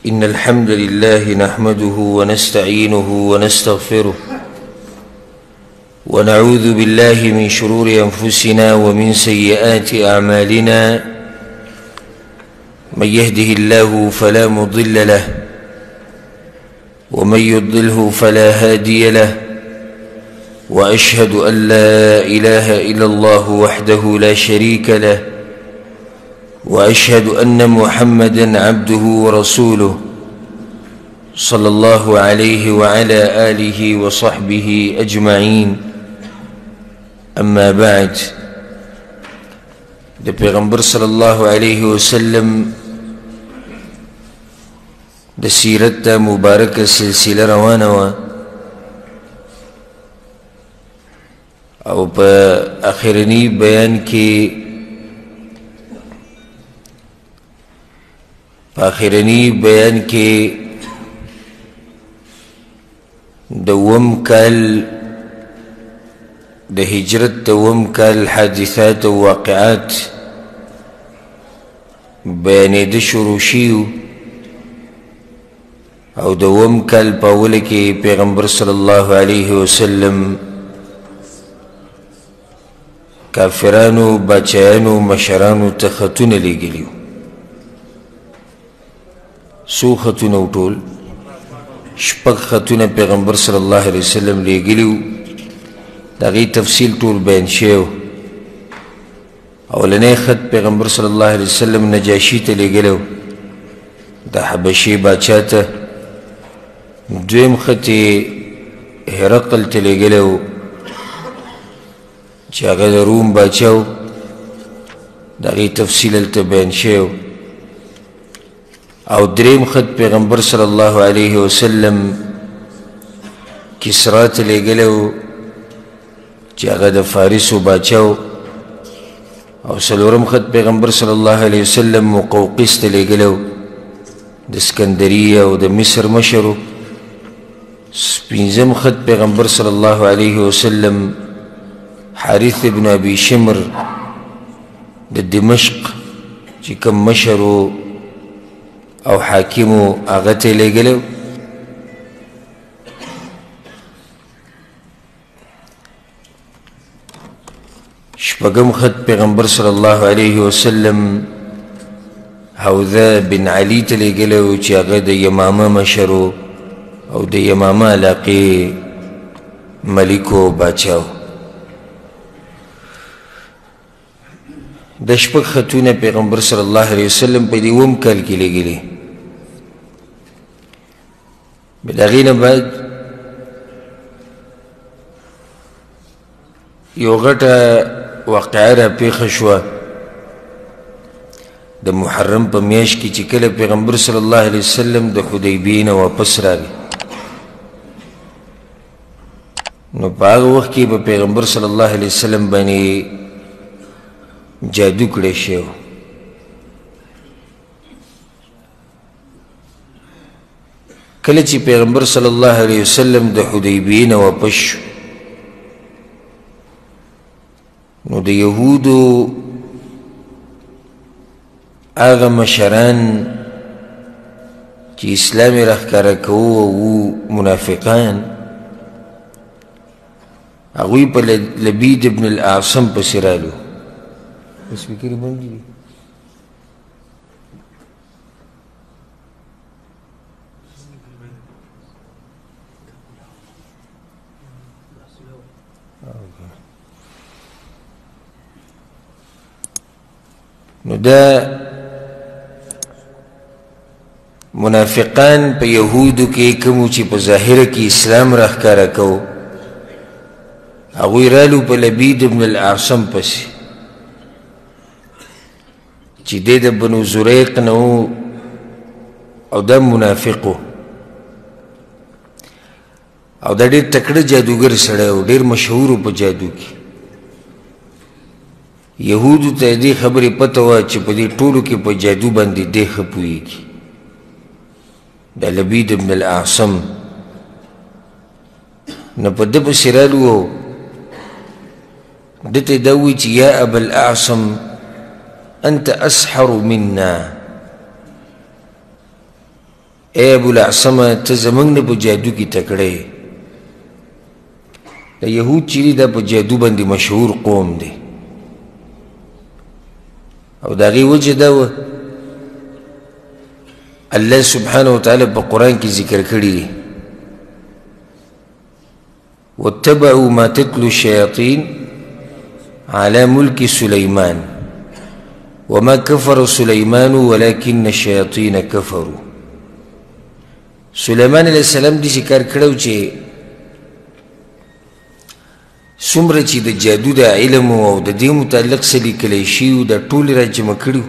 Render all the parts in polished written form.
إن الحمد لله نحمده ونستعينه ونستغفره ونعوذ بالله من شرور أنفسنا ومن سيئات أعمالنا من يهده الله فلا مضل له ومن يضلله فلا هادي له وأشهد أن لا إله إلا الله وحده لا شريك له وأشهد أن محمدًا عبده ورسوله صلى الله عليه وعلى آله وصحبه أجمعين. أما بعد، د پیغمبر صلی الله علیه وسلم د سیرت مبارکه سلسله روانه وه او په اخرنی بیان کې دوم کال د هجرت دوم کال حادثات و واقعات بیانېده شروع شیو او دوم کال په اوله کې پیغمبر صلی الله علیه وسلم کافرانو بچیانو مشرانو ته خطونه لیږلي څو خطونه وټول شپږ خطونه پیغمبر صلی الله علیه وسلم لیږلي د هغې تفصیل ټول بیان شوی اولنی خط پیغمبر صلی الله علیه وسلم نجاشي ته لیږلی د حبشې باچا ته دویم خط یې هرقل ته لیږلی و چې هغه د روم باچا و د هغې تفصیل هلته بیان شوی او دریم خط پیغمبر صلی الله علیه وسلم کسرا ته لیږلی و چې هغه د فارسو باچا و او څلورم خط پیغمبر صلی الله علیه وسلم مقوقس ته لیږلی و د اسکندریه او د مصر مشر و پنځم خط پیغمبر صلی الله علیه وسلم حارث ابن ابي شمر د دمشق چې کوم مشر او حاکم هغه ته لیږلی و شپږم خط پیغمبر صلی الله علیه وسلم حوذا بن علي ته لیږلی و چې هغه د یمامه مشر او د یمامه علاقې ملک و باچا و د شپږ خطونه پیغمبر صلی الله علیه وسلم په دې اووم کال کې لیږلي د هغې نه بعد یو غټه واقعه راپېښه شوه د محرم په میاشت کې چې کله پیغمبر صلی الله علیه وسلم د حدیبیې نه واپس راغی نو په هغه وخت کې به پیغمبر صلی الله علیه وسلم باندې جادو کړی شوی و کله چې پیغمبر صلی الله علیه وسلم د حدیبیې نه واپس شو نو د یهودو هغه مشران چې اسلام یې راښکاره کوو او منافقان هغوی په لبید ابن الاعصم پسې رالو سپیکرې بندې دي نو دا منافقان په یهودو کې کومو چې په ظاهره کې اسلام راښکاره کوو هغوی رالو په لبید ابن الاعصم پسې چې دی د بنو زریق نه و او دا منافق و او دا ډېر تکړه جادوګر سړی و ډېر مشهور و په جادو کې یهودو ته دې خبرې پته وه چې په دې ټولو کې په جادو باندې دی ښه پوهېږي دا لبید ابن الاعصم نو په ده پسې رالو و ده ته دا ووایي چې یا ابا الاعصم أنت أسحر منا اے ابو العصمه ته زمونږ نه په جادو کې تکړه یې د یهود چې دي دا په جادو باندې مشهور قوم دی او د هغې وجه دا وه الله سبحانه وتعالی په قرآن کې ذکر کړي دي واتبعوا ما تتلو الشياطين على ملك سليمان وما كفر سليمان ولكن الشياطين كفروا سليمان علیہ السلام دې کار کړو چې څومره چې د جادو د علم او د دې متعلق څه لیکلی شي و دا ټول را جمع کړي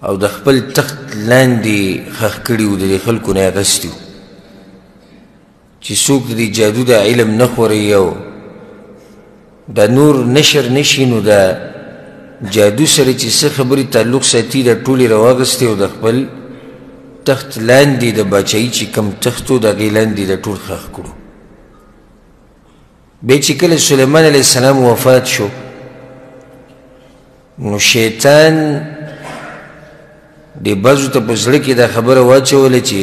او د خپل تخت لاندې ښخ کړي و د دې خلکو نه یې اخیستي و چې څوک د دې جادو د علم نه خوري او دا نور نشر نشي نو دا جادو سره چې څه خبرې تعلق ساتي دا ټول یې راواخیستې او د خپل تخت لاندې د باچایي چې کوم تخت و د هغې لاندې د ټول ښخ کړو بیا چې کله سلیمان علیه السلام وفات شو نو شیطان دې بعضو ته په زړه کې دا خبره واچوله چې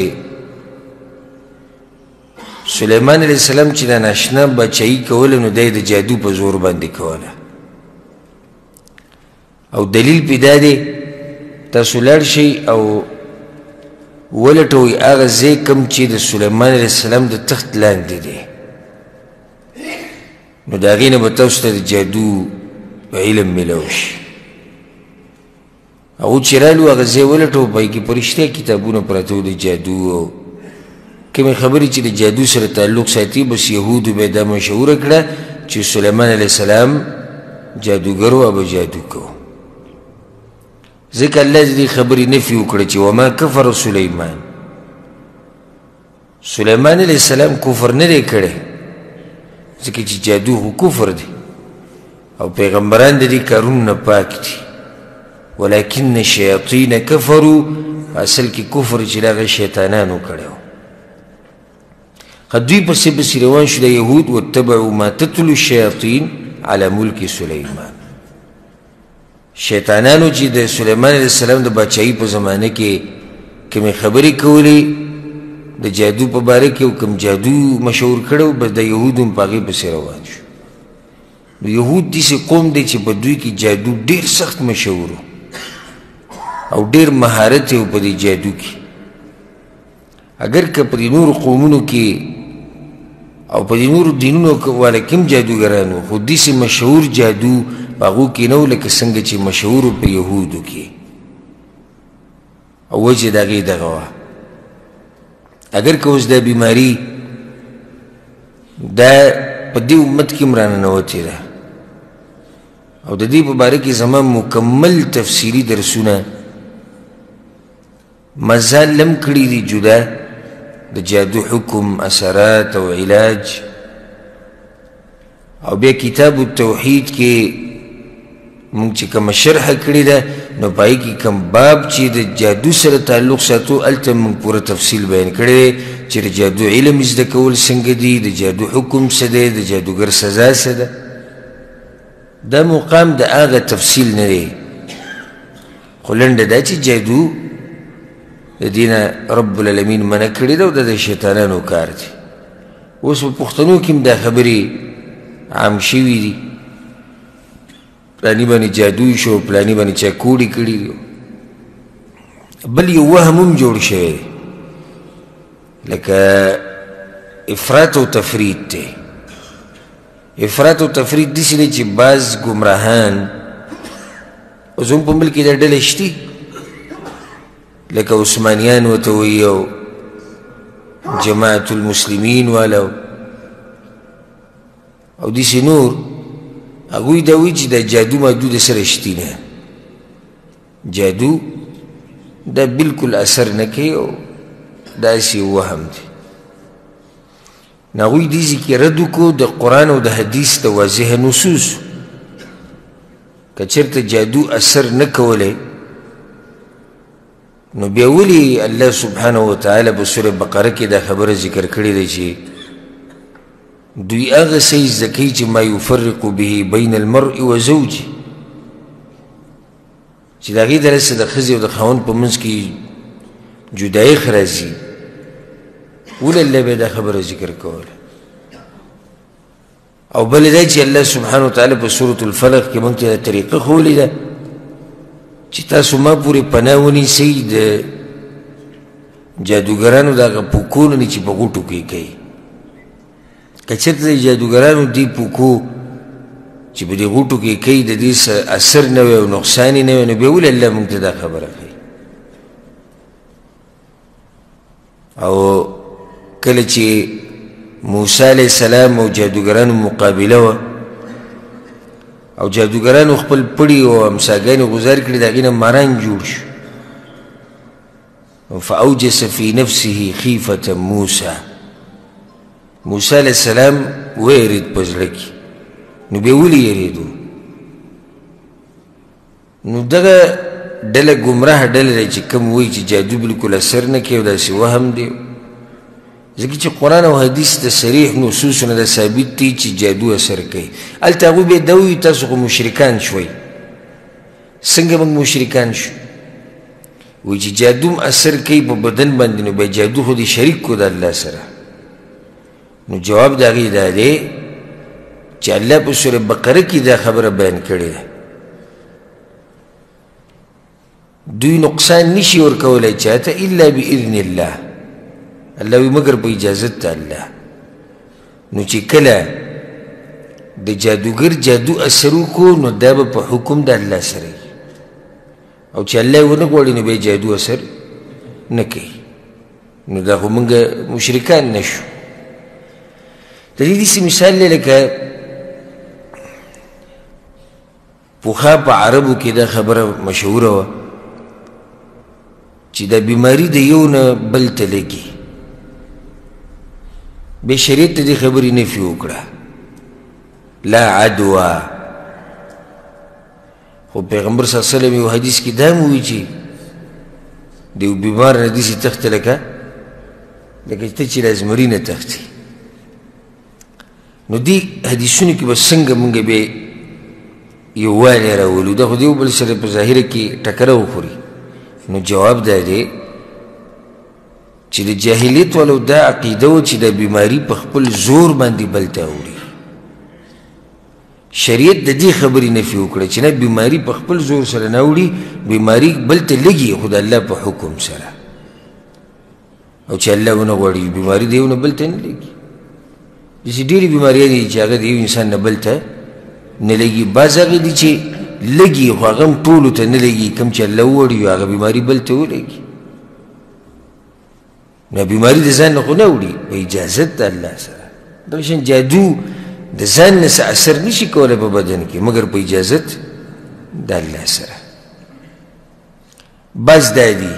سلیمان علیه السلام چې دا ناشنا بچایي کوله نو دی د جادو په زور باندې کوله او دلیل پې دا دی تاسو لاړ شئ او ولټوئ هغه ځای کوم چې د سلیمان علیه السلام د تخت لاندې دی نو د هغې نه به تاسو ته د جادو علم میلاو شي هغو چې رالو هغه ځای ولټوو په هغې کې په رښتیا کتابونه پراته وو د جادو او کومې خبرې چې د جادو سره تعلق ساتي بس یهودو به دا مشهوره کړه چې سلیمان علیه السلام جادوګر و او به جادو کوو ځکه الله د دې خبرې نفي وکړه چې وما کفر سلیمان سلیمان علیه السلام کفر نه دی کړی ځکه چې جادو خو کفر دی او پیغمبران د دې کارونو نه پاک دي ولکن الشیاطین کفروا اصل کې کفر چې هغه شیطانانو کړی و دوی پسې پسې روان شو د یهود واتبعوا ما تتلو الشیاطین على ملک سلیمان شیطانانو چې د سلیمان علیه السلام د باچایي په زمانه کې کومې خبرې کولې د جادو په باره کې او کوم جادو مشهور کړی بس د یهودو هم په هغې پسې روان شو نو یهود داسې قوم دی چې په دوی کې جادو ډېر سخت مشهور او ډېر مهارت یې په دې جادو کې اگر که په دې نورو قومونو کې او په دې نورو دینونو والا کوم جادوګران وو خو داسې مشهور جادو په هغو کې نه و لکه څنګه چې مشهور په یهودو کې او وجه د هغې دغه وه اگر که اوس دا بیماري دا په دې امت کې هم راننوتې ده او د دې په باره کې زما مکمل تفصیلي درسونه مزال لم کړي دي جدا د جادو حکم اثرات او علاج او بیا کتاب التوحید کې مونږ چې کومه شرحه کړې ده نو په هغې کې کوم باب چې د جادو سره تعلق ساتو هلته مونږ پوره تفصیل بیان کړی دی چې د جادو علم زده کول څنګه دي د جادو حکم څه دی د جادوګر سزا څه ده دا مقام د هغه تفصیل نه دی خو لنډه دا چې جادو د دې نه رب العالمین منع کړې ده او دا د شیطانانو کار دی اوس په پښتنو کې هم دا خبرې عام شوي دي پلانی باندې جادو شو پلانی باندې چا کوډې کړي بل یو وهم هم جوړ شوی دی لکه افراط او تفرید دی افراط او تفرید داسې دی چې بعض ګمراهان اوس هم په ملک کې دا ډلې شتي لکه عثمانیان ورته وایي او جماعت المسلمین والا او داسې نور هغوی دا وایي چې دا جادو مادو د سره شتي نه جادو دا بلکل اثر نه کوي او داسې وهم دی نو هغوی دې ځای کې رد وکړو د قرآن او د حدیث د واضحه نصوص که چېرته جادو اثر نه کولی نو بیا ولې الله سبحانه وتعالی په سوره بقره کې دا خبره ذکر کړې ده چې دوی هغه څه زده کوي چې ما یفرق به بین المرء و زوجه چې د هغې دلسه د ښځې او د خاوند په منځ کې جدایخ راځي ولې الله به دا خبره ذکر کوله او بل دا چې الله سبحانه وتعالی په سورة الفلق کې موږ ته طریقه ښوولې ده چې تاسو ما پورې پناه ونیسئ د جادوګرانو د هغه پوکونو نه چې په غوټو کې کوي که چېرته د جادوګرانو دې پوکو چې په دې غوټو کې کوي د دې اثر نه وي او نقصان یې نه وي نو بیا ولې الله موږ ته دا خبره کوي او کله چې موسی علیه السلام او جادوګرانو مقابله وه او جادوګرانو خپل پړي او امساګانې غوځار کړي د هغې نه ماران جوړ شو فاوجس فی نفسه خیفة موسی موسی علیه السلام ویرید په زړه کې نو بیا ولې یېرېدو نو دغه ډله ګمراه ډله دی چې کوم وایي چې جادو بلکل اثر نه کوي او داسې وهم دی ځکه چې قرآن او حدیث د صریح نصوصونه د ثابت دي چې جادو اثر کوي هلته هغوی بیا دا وایي تاسو خو مشرکان شوئ څنګه موږ مشرکان شو وایي چې جادو هم اثر کوي په بدن باندې نو بیا جادو خو دې شریک کړو د الله سره نو جواب د هغې دا دی چې الله په سورة بقره کې دا خبره بیان کړې ده دوی نقصان نشي ورکولی چاته الا باذن الله الله وی مگر په اجازت د الله نو چې کله د جادوګر جادو اثر وکړو نو دا به په حکم د الله سره او چې الله یې ونه غواړي نو بیا جادو اثر نه کوي نو دا خو موږ مشرکان نه شو د دې داسې مثال دی لکه پخوا په عربو کې دا خبره مشهوره وه چې دا بیماري د یو نه بل ته لګي بیا شریعت ته دې خبرې نفي وکړه لا عدوه خو پیغمبر صلی الله علیه وسلم یو حدیث کې دا هم وایي چې د یو بیمار نه داسې تښته لکه ته چې له زمري نه تښتې نو دې حدیثونو کې به څنګه مونږ بیا یووالی راولو دا خو د یو بل سره په ظاهره کې ټکره وخوري نو جواب دا دی چې د جاهلیت والو دا عقیده و چې د بیماري په خپل زور باندې بل ته اوړي شریعت د دې خبرې نفي وکړه چې نه بیماري په خپل زور سره نه اوړي بیماري بل ته لګي خو د الله په حکم سره او چې الله ونه غواړي بیماري د یو نه بل ته نه لګي داسې ډېرې بیماریانې دي چې هغه د یو انسان نه بل ته نه لګي بعض هغې دي چې لګي خو هغه هم ټولو ته نه لګي کوم چې الله ووړي هغه بیماري بل ته ولګي نو بیماري د ځان نه خو نه وړي په اجازت د الله سره دغه شان جادو د ځان نه څه اثر نشي کولی په بدن کې مګر په اجازت د الله سره بعض دا دي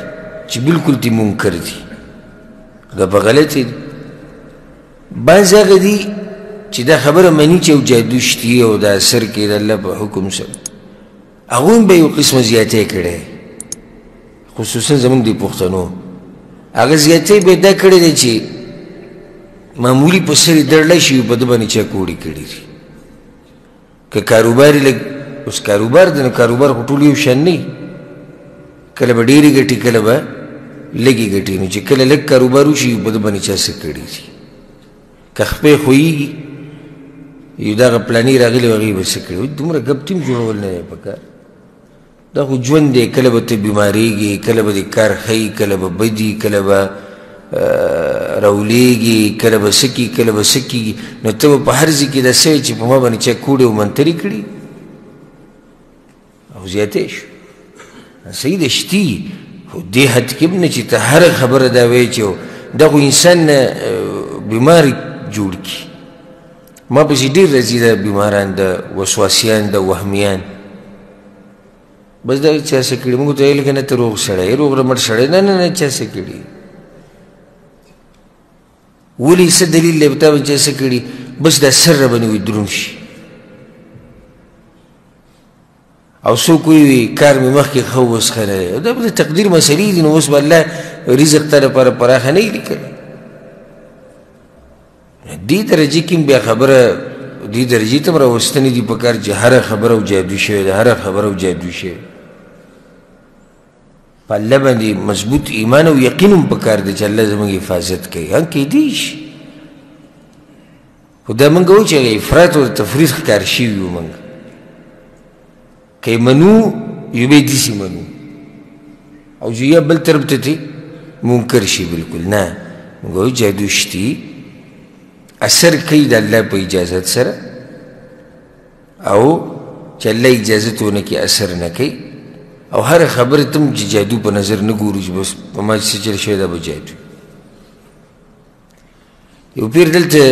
چې بلکل دې منکر دي دا په غلطې دي بعض هغه دي چې دا خبره مني چې یو جادو شتي او دا اثر کوي د الله په حکم سره هغوی هم به یو قسمه زیاتی کړی خصوصا زموږ د پښتنو هغه زیاتی به دا کړی دی چې معمولي په سر یې دړلی شي په ده باندې چا کوړي کړي دي که کاروبار یې لږ اوس کاروبار دی نو کاروبار خو ټول یو شان نه کله به ډېرې ګټي کله به لږې ګټي نو چې کله لږ کاروبار وشي په ده باندې چا څه کړي دي که خپې خویږي یو دغه پلانې راغلي و هغې به څه کړي دومره ګپ ټیم جوړول نه دی پکار دا خو ژوند دی کله به ته بیمارېږي کله به دې کار ښیي کله به بدي کله به راولیږي کله به څه کېږي کله به څه کېږي نو ته به په هر ځای کې دا څه چې په ما باندې چا کوډې او منترې کړي او زیاتی شو صحیح ده شتي خو دې حد کې نه چې ته هره خبره دا وایې چې دغه انسان نه بیمار جوړ کړي ما پسې ډېر راځي دا بیماران د وسواسیان د وهمیان بس دا چا څه کړي موږ ته ویل که نه ته روغ سړی روغ رمټ سړی نه نه نه چا څه کړي ولې څه دلیل دی په تا باندې چا څه کړي بس دا سر راباندې وي دروند شي او څوک وایي کار مې مخکې ښه اوس ښه نه دی دا به د تقدیر مسلې دي نو اوس به الله رزق تا لپاره پراخه نه وي لیکلی دې درجې کې بیا خبره دې درجې ته هم راوستنې دي په کار چې هره خبره او جادو شوې ده هره خبره او جادو شوې په الله باندې مضبوط ایمان او یقین هم پکار دی چې الله زموږ حفاظت کوي کیدی شي خو دا موږ وایو چې هغه افراط او تفریط ښکار شوي یو موږ که یې منو یو به یې داسې منو او چې یا بل طرف ته ترې منکر شي بلکل نه موږ وایو جادو شتي اثر کوي د الله په اجازت سره او چې الله اجازت ونه کړي اثر نه کوي او هر خبره ته چې جادو په نظر نه ګورو چې بس په ما چې څه چل شوی دا به جادو یو پیر دلته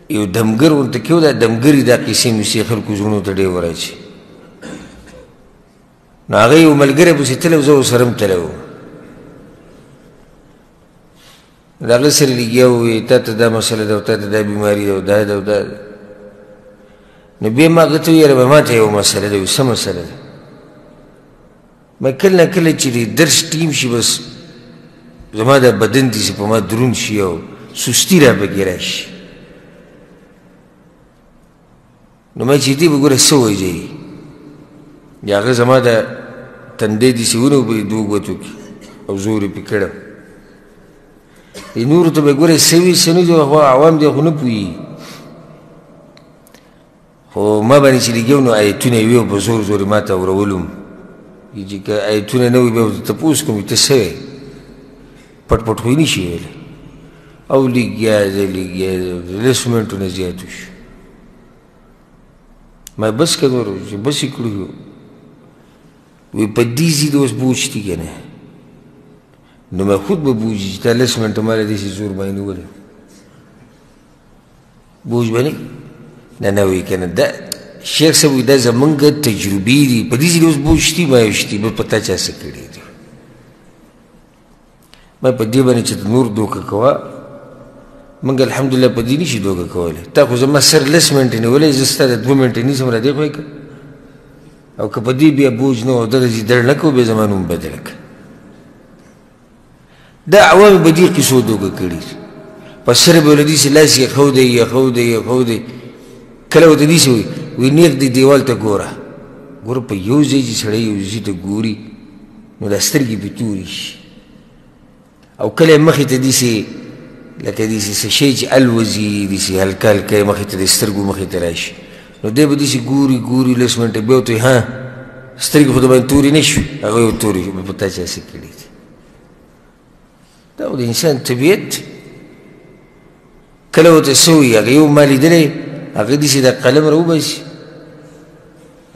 یو دمګر ورته کېو دا دمګري دا قیسې موسې خلکو زړونو ته ډېر وراچي نو هغه یو ملګری پسې تللی و زه ورسره هم تللی وم د هغه سره لګیا ووایي تا ته دا مسله ده او تا ته دا بیماري ده او دا ده او دا ده نو بیا ما هغه ته ویل به ما ته یو مسله ده څه مسله ده ما کله نه کله چې د درس ټیم شي بس زما دا بدن داسې په ما دروند شي او سستي را پکې راشي نو ما چې دې به ګوره څه وایي یا هغه زما د تندی داسې ونیو په دوو ګوتو کې او زور یې پې کړم نورو ته به ګوره څه وي څه نه دي خو عوام دی خو نه پوهېږي خو ما باندې چې لګیو نو ایتونه یې وي او په زور زور یې ما ته اورولم چې که ایتونه نه وي بیا ورته تپوس کوم ته څه وی پټ پټ خو یې نه شي ویلی او لګیا لګیا لس منټونه زیات وشو ما بس که نور چې بس یې کړو وی په دې ځي د اوس بوج دي که نه نو ما خود به بوجي چې تا لس منټه ماله داسې زور باندې نیولی بوج به نه نه نه وایي که نه دا شیخ صاحب وایي دا زمونږ تجربې دي په دې ځي د اوس بوج شتي ما یو شتي بل په تا چا څه کړي دي ما په دې باندې چې ته نور دوکه کوه موږ الحمدلله په دې نشي دوکه کولی تا خو زما سر لس منټې نیولی زه ستا د 2 منټې نیسم را دې خو یې که او که په دې بیا بوج نه او دغه ځي دړ نه کوو بیا زما نوم بدله که دا عوام به دې قصو دوکه کړي په سر به له داسې لاس یې ښودی یې ښودی کله ورته داسې وایي نیغ دې دیوال ته ګوره ګوره په یو ځای چې سړی یو ځي ته ګوري نو دا سترګې پې تورې شي او کله یې مخې ته داسې لکه داسې څه شی چې الوځي داسې هلکه هلکه یې مخې ته د سترګو مخې ته راشي نو دی به داسې ګوري لس منټه بیا ورته وایي ها سترګې خو د باندې تورې نه شوې هغه یې تورې شوې په تا چا څه کړي دي دا د انسان طبیعت کله ورته څه وایي هغه یو ما لیدلی هغه داسې دا قلم راوباسي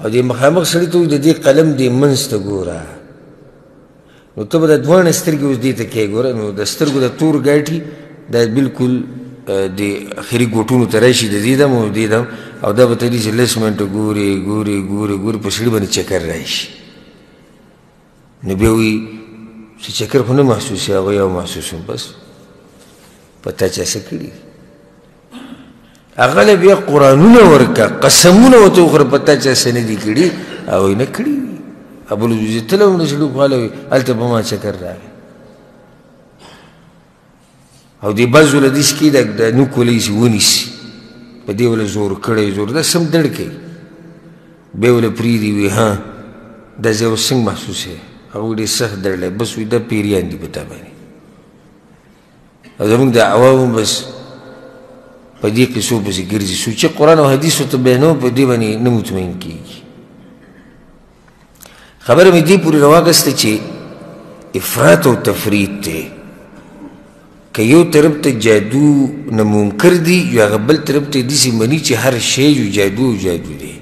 او دې مخامخ سړي ته وایي د دې قلم دې منځ ته ګوره نو ته به دا دواړه سترګې اوس دې ته کوې ګوره نو د سترګو د تور ګاټي دا بلکل د اخري ګوټونو ته راشي د دې دم او دې دم او دا به ته داسې لس منټه ګورې په سړي باندې چکر راشي نو بیا وایي چې چکر خو نه محسوسي هغه یو محسوسوم بس په تا چا څه کړي هغه له بیا قرآنونه ورکه قسمونه ورته وخوره په تا چا څه نه دي کړي هغه یې نه کړي ابوالوجود تللی وم د سړي خواله وي هلته په ما چکر راغی او دې بعضو له داسې کښې دا نوک وله یې ونیسي په دې وله زور کړی زور دا سم دړ کوي بیا وله پرېږدي وي ها دا ځای اوس څنګه محسوسوې هغه ډېر سخت دړلی بس وي دا پیریان دي په تا باندې او زموږ د عوامو بس په دې قصو پسې ګرځي څوک چې قرآن او حدیثو ته بیانوه په دې باندې نه مطمئن کېږي خبره مې دې پورې راواغسته چې افراط او تفریط دی که یو طرف ته جادو نه منکر دي یا هغه بل طرف ته داسې مني چې هر شی یو جادو دی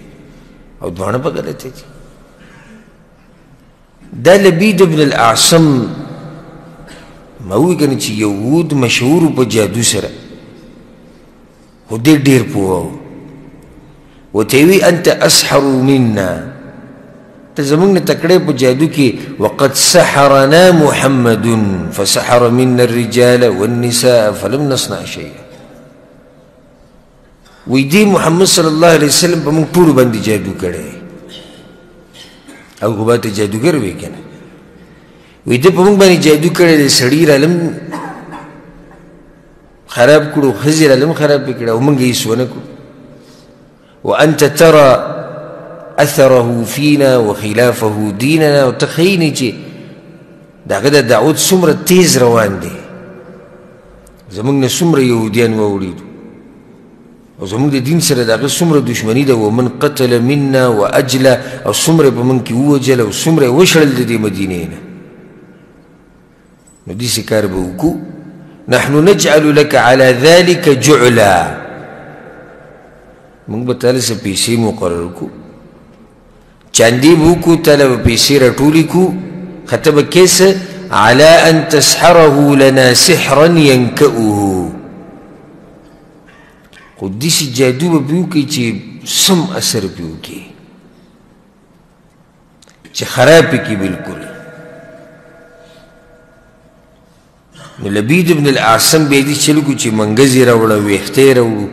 او دواړه به غلطه دي دا لبید ابن الاعصم ما وی کنه چې یهود مشهور په جادو سره خو دې ډېر پوه ورته وی انت اسحر منا ته زموږ نه تکړه په جادو کې وقد سحرنا محمد فسحر منا الرجال والنساء فلم نصنع شيئا وی دی محمد صلی الله علیه وسلم په موږ ټولو باندې جادو کړی او خو به ته جادوګر وی که نه وی ده په موږ باندې جادو کړی دی سړي رالم خراب کړو ښځې رالم خراب پې کړه او موږ یې هېڅ ونه کړو وانت ترى اثره فينا وخلافه ديننا او تخيني چې داغه د دعوت څومره تیز روان دی زمونږ نه څومره یهودیان واوړېدو او زمونږ د دین سره داغه څومره دشمني ده ومن قتل منا واجله او څومره په موږ کې ووجل او څومره یې وشړل د دې مدینې نه نو داسې کار به وکړو نحن نجعل لك على ذلك جعلا موږ به تاله څه پیسې مقرر کړو چاندي به وکړو تاله به پیسې راټولې کړو خطه به کې على أن تسحره لنا سحرا ينكأه خو داسې جادو به پرې وکړي چې سم اثر پرې وکړي چې خراب پې کړي بلکل نو لبید ابن الاعصم به یې داسې چل کړو چې منګز یې راوړه ویښته یې راوړو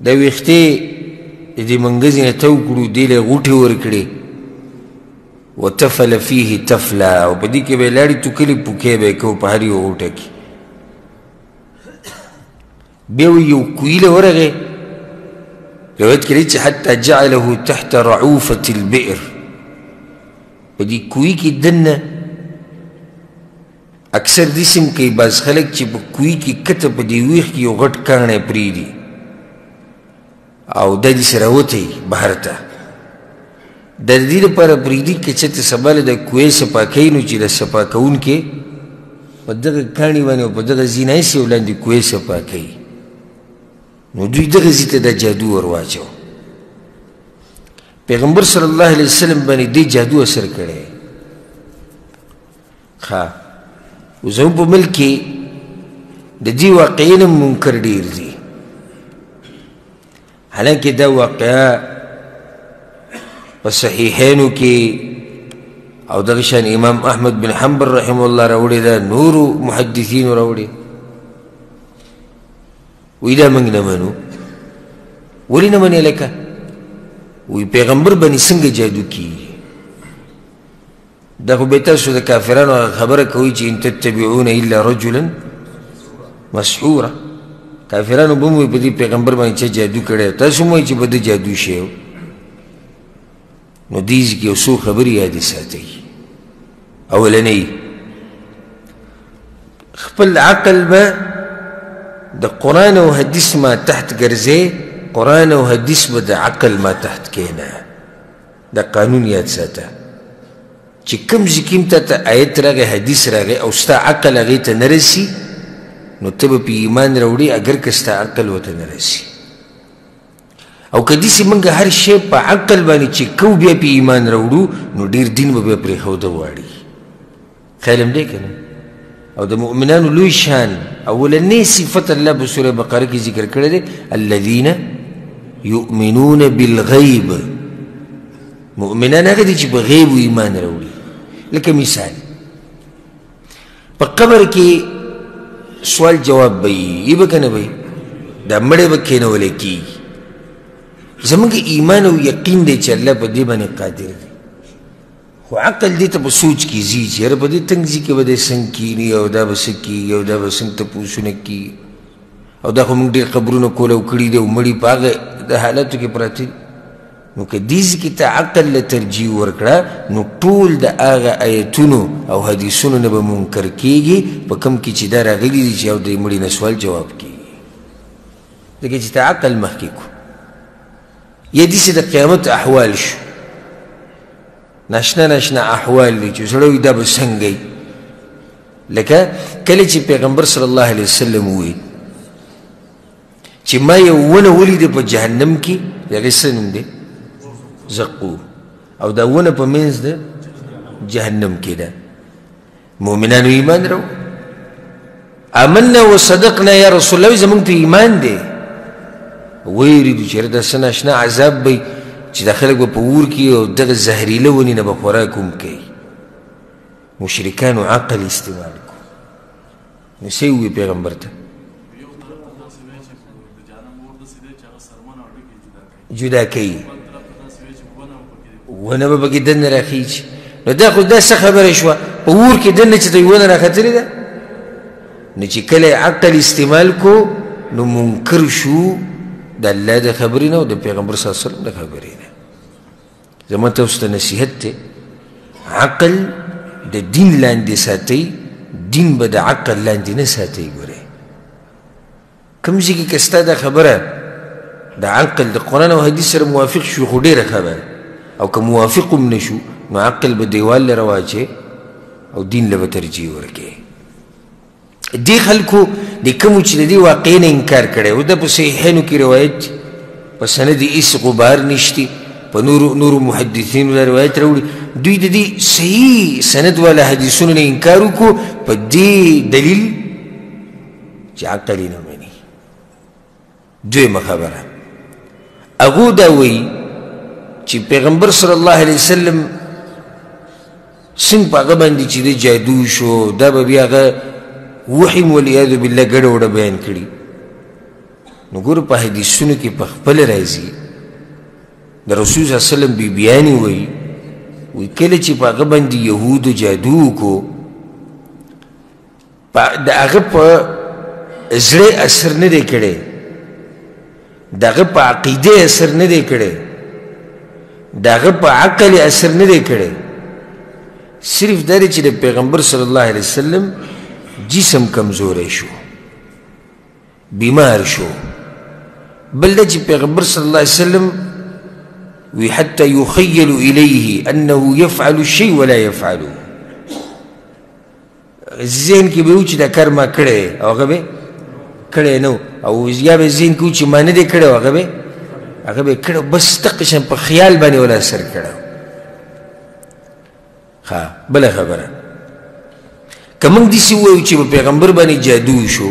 دا ویښتې د دې منګز نه تو کړو دې له غوټې ورکړې وتفل فيه تفلا او په دې کې به یې لاړې توکلې پوکې به یې کوو په هر یو غوټه کې بیا یو کویل ورغې روایت کې چې حتی جعله تحت رعوفة البئر په دې کوی کې دننه اکثر داسې هم کوي بعض خلک چې په کوی کې کته په دې ویښ کې یو غټ کاڼی پرېږدي او دا داسې راوتی بهر ته د دې لپاره پرېږدي که چېرته سبا له د کوی صفا کوي نو چې د صفا کوونکې په دغه کاڼي باندې او په دغه ځای ناست یې او لاندې کوی صفا کوي نو دوی دغه ځای ته دا جادو ور واچو پیغمبر صلی الله علیه وسلم باندې دې جادو اثر کړی ښه اوس زموږ په ملک کې د دې واقعې نه منکر ډېر دي حالانکه دا واقعه په صحیحینو کې او دغه شان امام احمد بن حنبل رحمه الله راوړې ده نورو محدثینو راوړې وی دا موږ نه منو ولې نه منې لکه وی پیغمبر باندې څنګه جادو کیږي دا خو به تاسو د کافرانو خبره کوي چې ان تتبعون الا رجلا مسحورا کافرانو به مو په دې پیغمبر باندې چې جادو کړی تاسو مو چې به د جادو شی نو دیز کې څو خبرې یادې ساتئ اولنۍ خپل عقل به د قرآن او حدیث ما تحت ګرځې قرآن او حدیث به د عقل ما تحت کېنه دا قانون یاد ساته چې کوم ځای کې ته آیت راغی حدیث راغی او ستا عقل هغې ته نه رسي نو ته به پې ایمان راوړي اگر که ستا عقل ورته نه رسي او که داسې موږ هر شی په عقل باندې چې کو بیا پې ایمان راوړو نو ډېر دین به بیا پرېښوده غواړي خیال هم دی که نه او د مؤمنانو لوی شان اولنی صفت الله په سوره بقره کې ذکر کړی دی الذین یؤمنون بالغیب مؤمنان هغه دي چې په غیب ایمان راوړي لکه مثال په قبر کې سوال جواب به یي به که نه به دا مړی به کښېنولی کېږي زموږ ایمان او یقین دی چې الله په دې باندې قادر دی خو عقل دې ته په سوچ کې ځي چې یاره په دې تنګ ځي کې به دی څنګه کښېني او دا به څه کېږي او دا به څنګه تپوسونه کېږي او دا خو موږ ډېر قبرونه کولو کړي دي او مړي په هغه د حالاتو کې پراته دي نو که دې ځکې ته عقل له ترجیح ورکړه نو ټول د هغه ایتونو او حدیثونو نه به منکر کېږي په کوم کې چې دا راغلي دي چې او د مړي نه سوال جواب کېږي ځکه چې ته عقل مخکې کړو یا داسې د قیامت احوال شو ناشنا ناشنا احوال دي چې سړی وایي دا به څنګه لکه کله چې پیغمبر صلی الله علیه وسلم ووایي چې ما یو ونه ولیده په جهنم کې د هغې څه نوم دی زقوم او دا ونه په منځ د جهنم کې ده مؤمنانو ایمان راو آمنا وصدقنا یا رسول الله زمونږ په ایمان دی ویریدو چېرې دا څه ناشنا عذاب به چې دا خلک به په اور کې او دغه زهریله ونې نه به خوراک هم کوي مشرکانو عقل استعمال کو نو څه ووایي پیغمبر ته جدا کوي ونه به پکې دننه راخیږي نو دا خو دا څه خبره شوه په اور کې دننه چې ته ونه راختلې ده نو چې کله عقل استعمال کو نو منکر شو د الله د خبرې نه او د پیغمبر صلی الله علیه وسلم د خبرې نه. زما تاسو ته نصیحت دی، عقل د دین لاندې ساتئ، دین به د عقل لاندې نه ساتئ. ګورئ کوم ځای کې که ستا دا خبره د عقل د قرآن او حدیث سره موافق شو خو ډېره خبره، او که موافق هم نه شو نو عقل به دیوال له رواچې او دین له به ترجیح ورکوي. دې خلکو د کومو چې د دې واقعې نه انکار کړی او دا په صحیحینو کې روایت په سند یې هېڅ غبار نشتی، په نورو محدثینو دا روایت راوړي، دوی د دې صحیح سند والا حدیثونو نه انکار وکړو په دې دلیل چې عقل یې نه مني. دویمه خبره هغو دا وایي چې پیغمبر صلی الله علیه وسلم څنګه په هغه باندې چې د جادو شو دا به بیا هغه وحیم والعیاذ بالله ګډه وډه بیان کړي. نو ګوره په حدیثونو کې په خپله راځي د رسول صلی الله علیه وسلم بیبیانې وایي کله چې په هغه باندې یهودو جادو وکړو د هغه په زړه اثر نه دی کړی، د هغه په عقیده اثر نه دی کړی، د هغه په عقل اثر نه دی کړی، صرف دا دی چې د پیغمبر صلی الله علیه وسلم جسم کمزوری شو، بیمار شو. بل دا چې پیغمبر صلی الله علیه وسلم وی حتی یخیل الیه انه یفعل الشیء ولا یفعله، ذهن کې به و چې دا کار ما کړی او هغه به کړی نه، او یا به ذهن کې و چې ما نه دی کړی او هغه به کړی، بس دقه شان په خیال باندې ولا اثر کړی. ښه بله خبره که موږ داسې ووایو چې په پیغمبر باندې جادو شو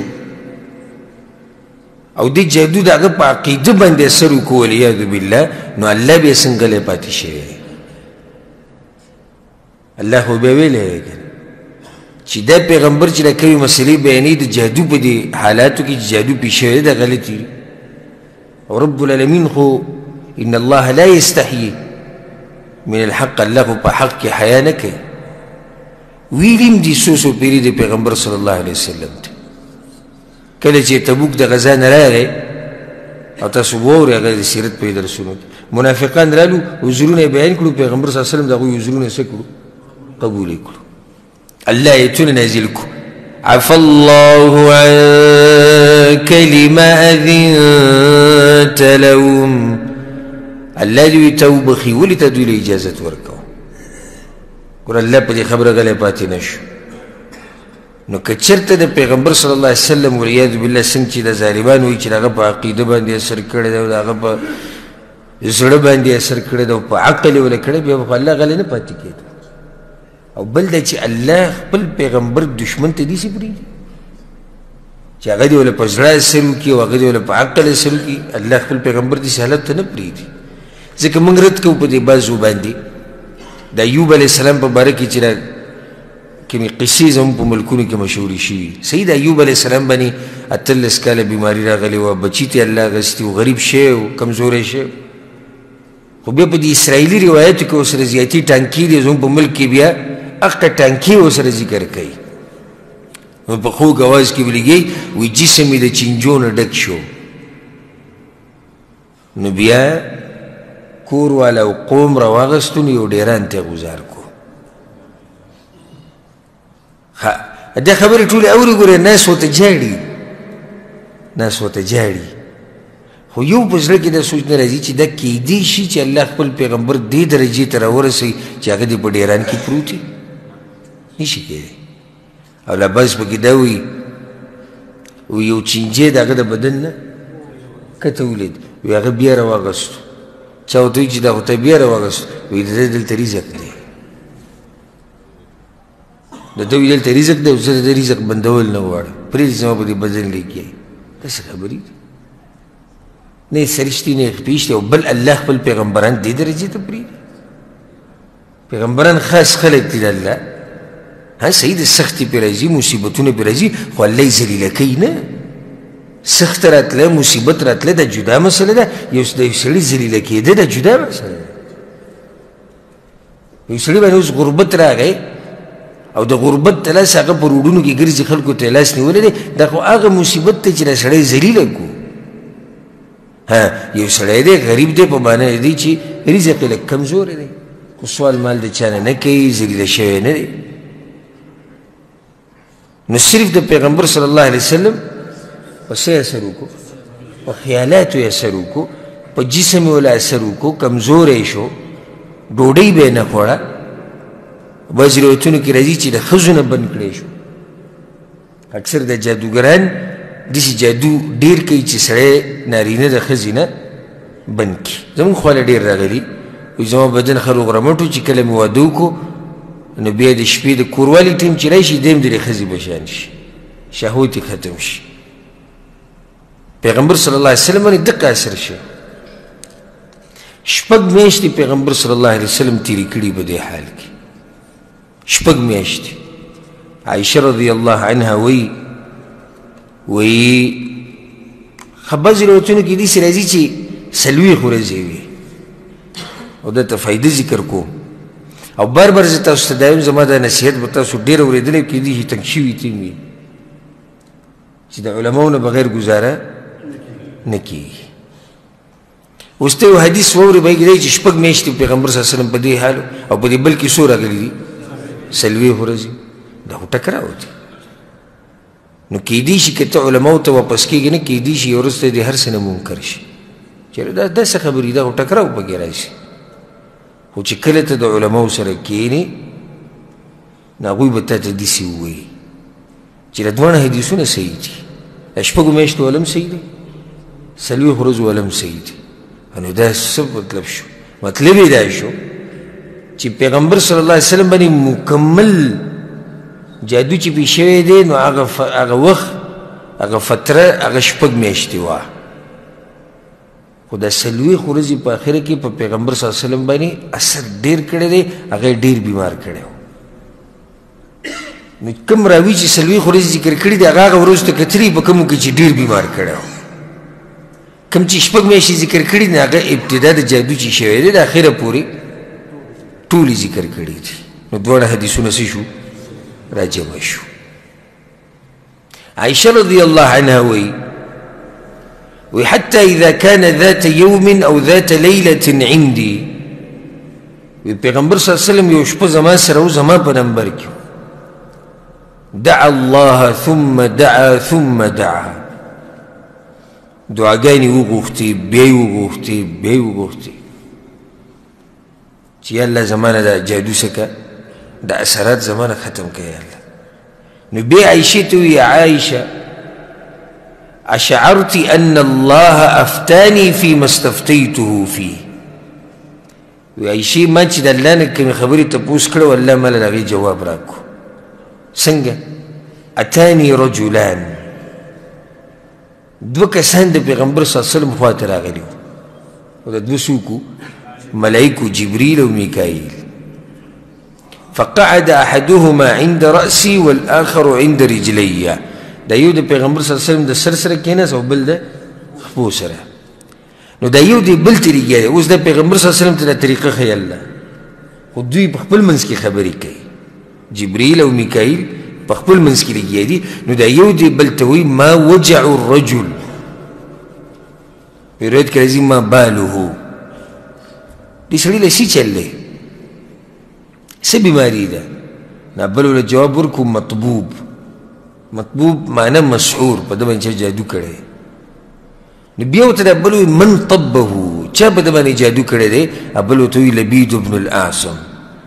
او دې جادو د هغه په عقیده باندې اثر وکړو والعیاذ بالله، نو الله بیا څنګه لی پاتې شوی دی؟ الله خو بیا ویلی دی چې دا پیغمبر چې دا کوي مسلې بیانوي د جادو په دې حالاتو کې چې جادو پېښ شوی دی دا غلطي دي. او رب العالمین خو ان الله لا یستحیي من الحق، الله خو په حق کې حیا نه کوي. ویلیم دي څو پیرې د پیغمبر صلی الله علیه وسلم ته کله چې تبوک د غزا نه راغی او تاسو وورئ هغه د سیرت په درسونو کې منافقان رالو عذرونه یې بیان کړو، پیغمبر صلی الله علیه وسلم د هغوی عذرونه څه کړو؟ قبول یې کړو. الله ایتونه نازل کړو عفا الله عنک لما اذنت لهم، الله دوی ته وبخي ولې ته دوی له اجازت ورکوه. ګوره الله په دې خبره غلی پاتې نه شو. نو که چېرته د پیغمبر صلی الله علیه وسلم والعیاذ بالله څنګه چې د ظالمان وایي چې د هغه په عقیده باندې اثر کړی دی او د هغه په زړه باندې اثر کړی دی او په عقل یې وله کړی، بیا به الله غلی نه پاتې کېده. او بل دا چې الله خپل پیغمبر دشمن ته داسې پرېږدي چې هغه دې وله په زړه اثر وکړي او هغه دې وله په عقل اثر وکړي، الله خپل پیغمبر داسې حالت ته نه پرېږدي. ځکه موږ رد کوو په دې بعضو باندې د ایوب علیه السلام په باره کې چې کومې قصې زموږ په ملکونو کې مشهورې شوي. صحیح د ایوب علیه السلام باندې 18 کاله بیماري راغلې وه، بچي ته الله اخیستی و، غریب شوی و، کمزوری شوی و. خو بیا په دې اسرائیلي روایتو کې ورسره زیاتي ټانکې دي، زموږ په ملک کې بیا هغه ټانکې ورسره ذکر کوي. نو په خوږ اواز کې ولیږي وایي جسم یې د چینجو نه ډک شو. نو بیا کور والا او قوم راواغستو نو یو ډیران ته گزار کو. دا خبرې ټولې اوري، ګورې ناس ورته جاړي، خو یو په زړه کې دا سوچ نه راځي چې دا کیدی شي چې الله خپل پیغمبر دې درجې ته راورسوي چې هغه دې په ډیران کې پروت وي؟ نشي کېدی. او لباس پکې دا وایي یو چینجی د هغه د بدن نه کته ولید، وی هغه بیا راواغستو. چا ورته وایي چې دا خو ته بیا راواغستو، وایي د ده دلته رزق دی، د ده وایي دلته رزق دی او زه د ده رزق بندول نه غواړم، پرېږدي زما په دې بدن لګیا. داسې خبرې دي نه یې سرشتي نه یې خپېشتي. او بل الله خپل پیغمبران دې درجې ته پرېږدي. پیغمبران خاص خلک دي د الله، صحیح د سختي پرې راځي، مصیبتونه پرې راځي، خو الله یې ذلیله کوي نه. سخت راتله، مصیبت راتله، دا جدا مسله ده. یو سړي ذلیله کېده دا جدا مسله ده. یو سړي باندې اوس غربت راغی او د غربت ته لاس هغه په روډونو کې ګرځي، خلکو ته لاس نیولی دی، دا خو هغه مصیبت دی چې دا سړی ذلیله کړو. یو سړی دی غریب دی په معنی دی چې رزق یې لږ کمزوری دی خو سوال مال د چا نه کوي ذلیله شوی نه دی نو صرف د پیغمبر صلی الله علیه وسلم په څه اثر وکړو په خیالاتو یې اثر وکړو په جسم یې ولا اثر وکړو کمزوری شو ډوډۍ به یې نه خوړه بعضې روایتونو کې راځي چې د ښځو نه بند کړی شو اکثر د جادوګران داسې جادو ډېر کوي چې سړی نارینه د ښځې نه بند کړي زموږ خواله ډېر راغلي وایي زما بدن ښه روغ رمټ و چې کله مې واده وکړو نو بیا د شپې د کوروالي ټیم چې راشي دی هم د دې ښځې په شان شي شهوت یې ختم شي پیغمبر صلی الله علیه وسلم باندې دقه اثر شي شپږ میاشتې پیغمبر صلی الله علیه وسلم تېرې کړي په دې حال کې شپږ میاشتې عایشه رضی الله عنها وایي بعضې روایتونو کې داسې راځي چې څلوېښت ورځې وي او دلته فایده ذکر کوم او بار بار زه تاسو ته دا یم زما دا نصیحت به تاسو ډېر اورېدلی کېدای شي تنګ شوي تیم وي چې د علماو نه بغیر ګزاره نه کېږي اوس ته یو حدیث واورې به کېدای چې شپږ میاشتې پیغمبر صلی الله علیه وسلم په دې حال او په دې بل کې څو راغلي دي څلوېښت ورځې دا خو ټکراو دی نو کېدای شي که ته علماو ته واپس کېږي نه کېدای شي یو ورځ ته دې هر څه نه منکر شي چېرې دا داسې خبرې دا خو ټکراو پکې راشي خو چې کله ته د علماو سره کښېنې نو هغوی به تا ته داسې ووایي چې د دواړه حدیثونه صحیح دي د شپږو میاشتو ولم صحیح دی څلوېښت ورځو ولم صحیح دی نو دا څه مطلب شو مطلب یې دا شو چې پیغمبر صلی الله علیه وسلم باندې مکمل جادو چې پې شوی دی نو هغه وخت هغه فتره هغه شپږ میاشتې وه خو دا څلوېښت ورځې په اخره کې په پیغمبر صلی الله علیه وسلم باندې اثر ډېر کړی دی هغه یې ډېر بیمار کړی و نو کوم راوي چې څلوېښت ورځې ذکر کړي دي هغه ورځو ته کتلي په کومو کې چې ډېر بیمار کړی و کوم چې شپږ میاشتې ذکر کړي دي هغه ابتدا د جادو چې شوی دی د اخره پورې ټولې ذکر کړي دي نو دواړه حدیثونه څه شو راجمع شو عائشة رضي الله عنها وحتى إذا كان ذات يوم أو ذات ليلة عندي پیغمبر صلی الله علیه وسلم یو شپه زما سره و زما په نمبر کې دعا الله ثم دعا ثم دعا دعاګانې وغوښتې بیا یې وغوښتې بیا یې وغوښتې چې یا الله زما نه دا جادو څه که دا اثرات زما نه ختم که یا الله نو بیا عایشې ته ووایي عایشه أشعرت أن الله أفتاني فيما استفتيته فيه عایشې ما چې د الله نه کومې خبرې تپوس کړه والله ما له هغې جواب راکړو څنګه اتاني رجلان دوه کسان د پیغمبر صلی الله علیه وسلم خوا ته راغلي وو او د دوه څوک ملایکو جبریل او میکایل فقعد أحدهما عند رأسي والآخر عند رجلي دا یو د پیغمبر صلی الله علیه وسلم د سر سره کېناست او بل د خپو سره نو دا یو دی بل طریقه دی اوس د پیغمبر صلی الله علیه وسلم ته دا طریقه ښیي الله خو دوی په خپل منځ کې خبرې کوي جبریل او میکایل په خپل منځ کې لګیا دي نو دا یو دی بل ته وایي ما وجع الرجل په روایت کې راځي ما باله دې سړي له څه چل دی څه بیماري ده نه بل ورله جواب ورکړو مطبوب مطبوب معنی مسحور په ده باندې جادو کړی نو بیا ورته دا بل وایي من طبه چا په ده باندې جادو کړی دی بل ورته وایي لبید بن الاعصم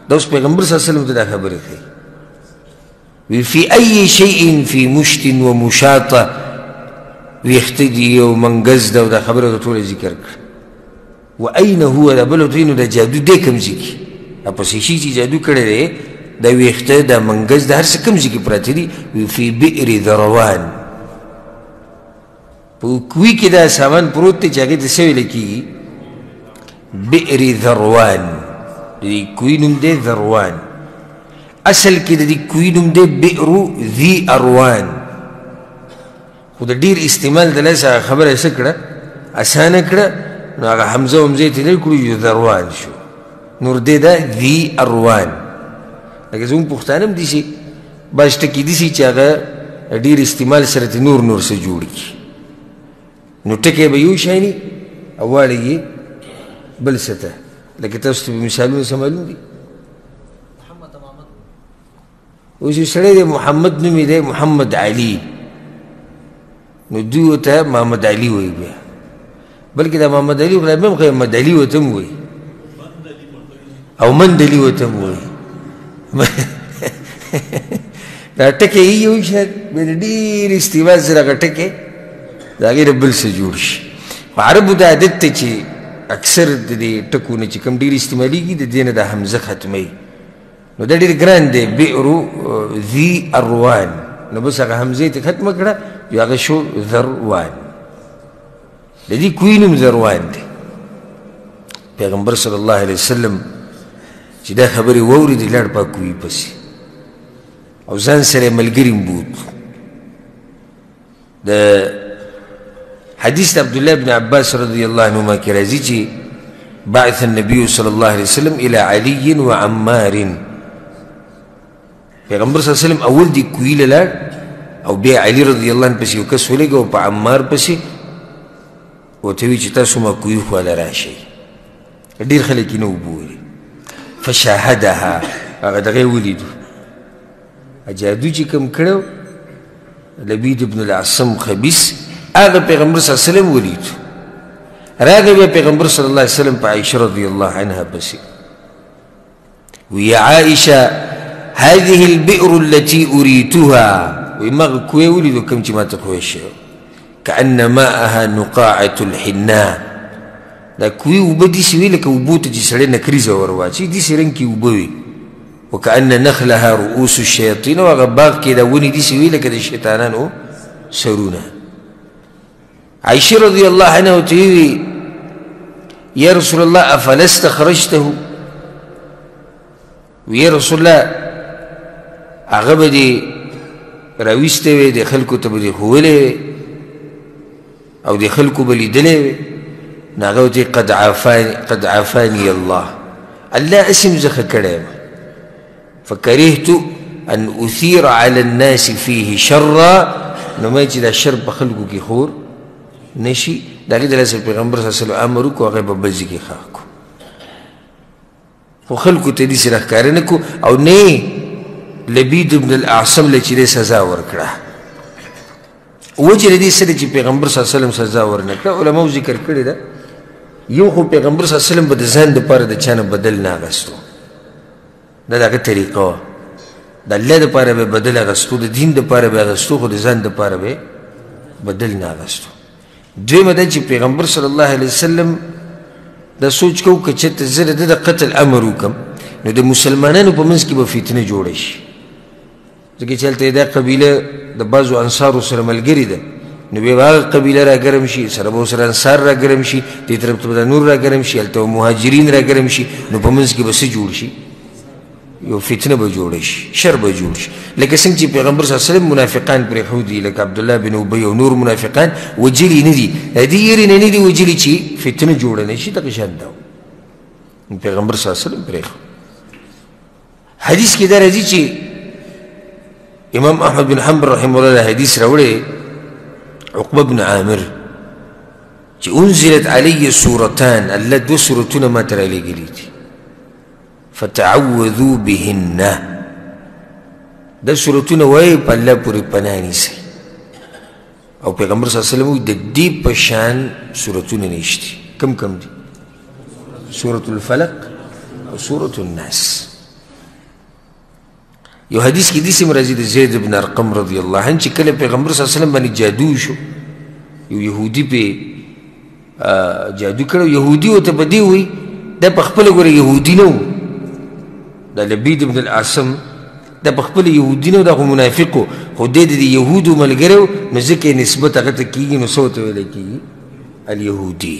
دا اوس پیغمبر صلی الله علیه وسلم ته دا خبرې کوي وی فی ای شیء فی مشت و مشاطه ویښته دي او منګز ده او دا خبره ورته ټوله ذکر کړه و این هو دا بل ورته وایي نو دا جادو دی کوم ځای کې په څه شي چې جادو کړی دی دا ویښته دا منګز د هر څه کوم ځای کې پراته دي فی بئر ذروان په کوی کې دا سامان پروت دی چې هغې ته څه ویله کېږي بئر ذروان د دې کوی نوم دی ذروان اصل کې د دې کوی نوم دی بئر ذي اروان خو د ډېر استعمال د لاسه خبره څه کړه اسانه کړه نو هغه حمزه ومزې ته لرې کړو ذروان شو نور دی دا ذي اروان لکه زموږ پښتانه هم داسې بعض ټکي داسې چې هغه ډېر استعمال سره نور څه جوړ کړي نو ټکی به یو شی او واړی یې بل څه ته لکه تاسو ته مثالونه څه معلوم دي اوس یو سړی دی محمد نوم یې دی محمد علي نو دوی ورته محمد علي وایي بیا بلکې دا محمد علي خدای به هم محمد علي ورته هم وایي او مندلي ورته هم وایي دا ټکې یې یو شاید بیا د ډېر استعمال سره هغه ټکې د هغې نه بل څه جوړ شي خو عربو دا عادت دی چې اکثر د دې ټکو نه چې کوم ډېر استعمالېږي د دې نه دا حمزه ختموي نو دا ډېر ګران دی بئر ذي اروان نو بس هغه حمزې ته ختمه کړه بیا هغه شو ذروان د دې کوی نوم ذروان دی پیغمبر صلی الله علیه وسلم چې دا خبرې واورېدې لاړ په کوی پسې او ځان سره ملګري بوت د حدیث عبدالله بن عباس رضی الله عنهما کې راځي چې بعث النبي صلی الله علیه وسلم الى علي وعمار پیغمبر صلی الله علیه وسلم اول دی کوی له لاړ او بیا علي رضی الله عنه پسې یو کس ولېږه او په عمار پسې ورته وایي چې تاسو ما کوی خواله راشئ ډېر خلک یې نه وبولي فشاهدها هغه دغه یې ولیدو جادو چې کوم کړی لبید ابن العصم خبیث هغه پیغمبر صلی الله علیه وسلم ولیدو راغی بیا پیغمبر صلی الله علیه وسلم په عایشه رضی الله عنها پسې وی عائشه هذه البئر التي أريتها وما كوي ولدو كم ما تقويش كأن ماءها نقاعة الحناء دا كوي وبدي سوي لك وبوت جسرين كريزة ورواتي دي سرنكي وبوي وكأن نخلها رؤوس الشياطين وغباق كده وني دي سوي لك دي الشيطانان سرونا عائشة رضي الله عنها وتقول يا رسول الله أفلست خرجته ويا رسول الله هغه به دې راویستی وی د خلکو ته به دې ښوولی وی او د خلکو به لیدلی وی نو هغه ورته قد عافاني الله الله اسم زه ښه کړی یم فکرهت ان اثیر على الناس فيه شرا نو ما چې دا شر په خلکو کې خور نشي د هغې دلاسې پیغمبر صلی الله علیه وسلم امر وکړو هغه به بل ځای کې ښخ کړو خو خلکو ته داسې راښکاره نه کړو او نه لبید ابن الاعصم له چې دې سزا ورکړه وجه د دې سره چې پیغمبر صلی الله علیه وسلم سزا ورنه کړه علماو ذکر کړی ده یو خو پیغمبر صلی الله علیه وسلم به د ځان دپاره د چا نه بدل نه اخیستو دا د هغه طریقه وه د الله دپاره به بدل اخیستو د دین دپاره به اخیستو خو د ځان دپاره به بدل نه اخیستو دویمه دا چې پیغمبر صلی الله علیه وسلم دا سوچ کوو که چېرته زه د ده د قتل امر وکړم نو د مسلمانانو په منځ کې به فتنه جوړه شي ځکه چې هلته دا قبیله د بعضو انصارو سره ملګرې ده نو بیا به هغه قبیله را ګرم شي سره به ورسره انصار را ګرم شي دې طرف ته به نور را ګرم شي هلته به مهاجرین را ګرم شي نو په منځ کې به څه جوړ شي یو فتنه به جوړه شي شر به جوړ شي لکه څنګه چې پیغمبر صلی الله علیه وسلم منافقان پرېښودي لکه عبدالله بن ابی او نور منافقان وجلي نه دي د دې یېرې نه نه دي وجلي چې فتنه جوړه نه شي دغه شان ده پیغمبر صلی الله علیه وسلم پرېښود حدیث کې دا راځي چې امام احمد بن حنبل رحمه الله حدیث راوړی عقبه بن عامر چې انزلت علی سورتان الله دو سورتونه ما ته رالیږلي دي فتعوذوا بهن دا سورتونه وایي په الله پورې پناه نیسئ او پیغمبر صلی الله علیه وسلم د دې په شان سورتونه نشته کم کم دي سورة الفلق او سورة الناس یو حدیث کې داسې راځي د زید بن ارقم رضی الله عنه چې کله پیغمبر صلی الله علیه وسلم باندې جادو شو یو یهودي پې جادو کړی یهودي ورته په دې وایي دا په خپله ګوره یهودي نه و دا لبید بن الاعصم دا په خپله یهودي نه و دا خو منافق و خو دی د یهودو ملګری و نو ځکه یې نسبت هغه ته کېږي نو څه ورته ویلی کېږي الیهودي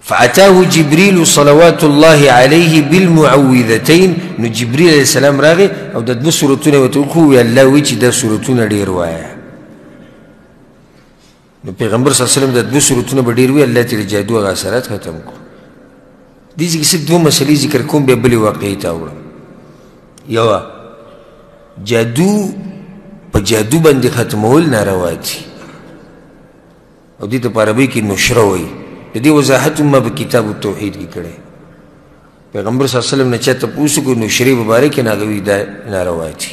فأتاه جبريل صلوات الله عليه بالمعوذتين نو جبريل عليه السلام راغي او د دوه سورتونه ورته وښووي الله وایي چې دا سورتونه ډېر وایه نو پیغمبر صلی الله علیه وسلم د دوه سورتونه به ډېر وي الله ترې جادو هغه اثرات ختم کړو دې کې صرف دوه مسلې ذکر کوم بیا بلې واقعې ته اوړم یوه جادو په جادو باندې ختمول ناروا دي او دې ته په عربۍ کې نشره وایي. د دې وضاحت هم ما په کتاب التوحید کې کړی. پیغمبر صلی الله علیه وسلم نه چا تپوس وکړو نشرې په باره کې، نو هغه وایي دا ناروا دي.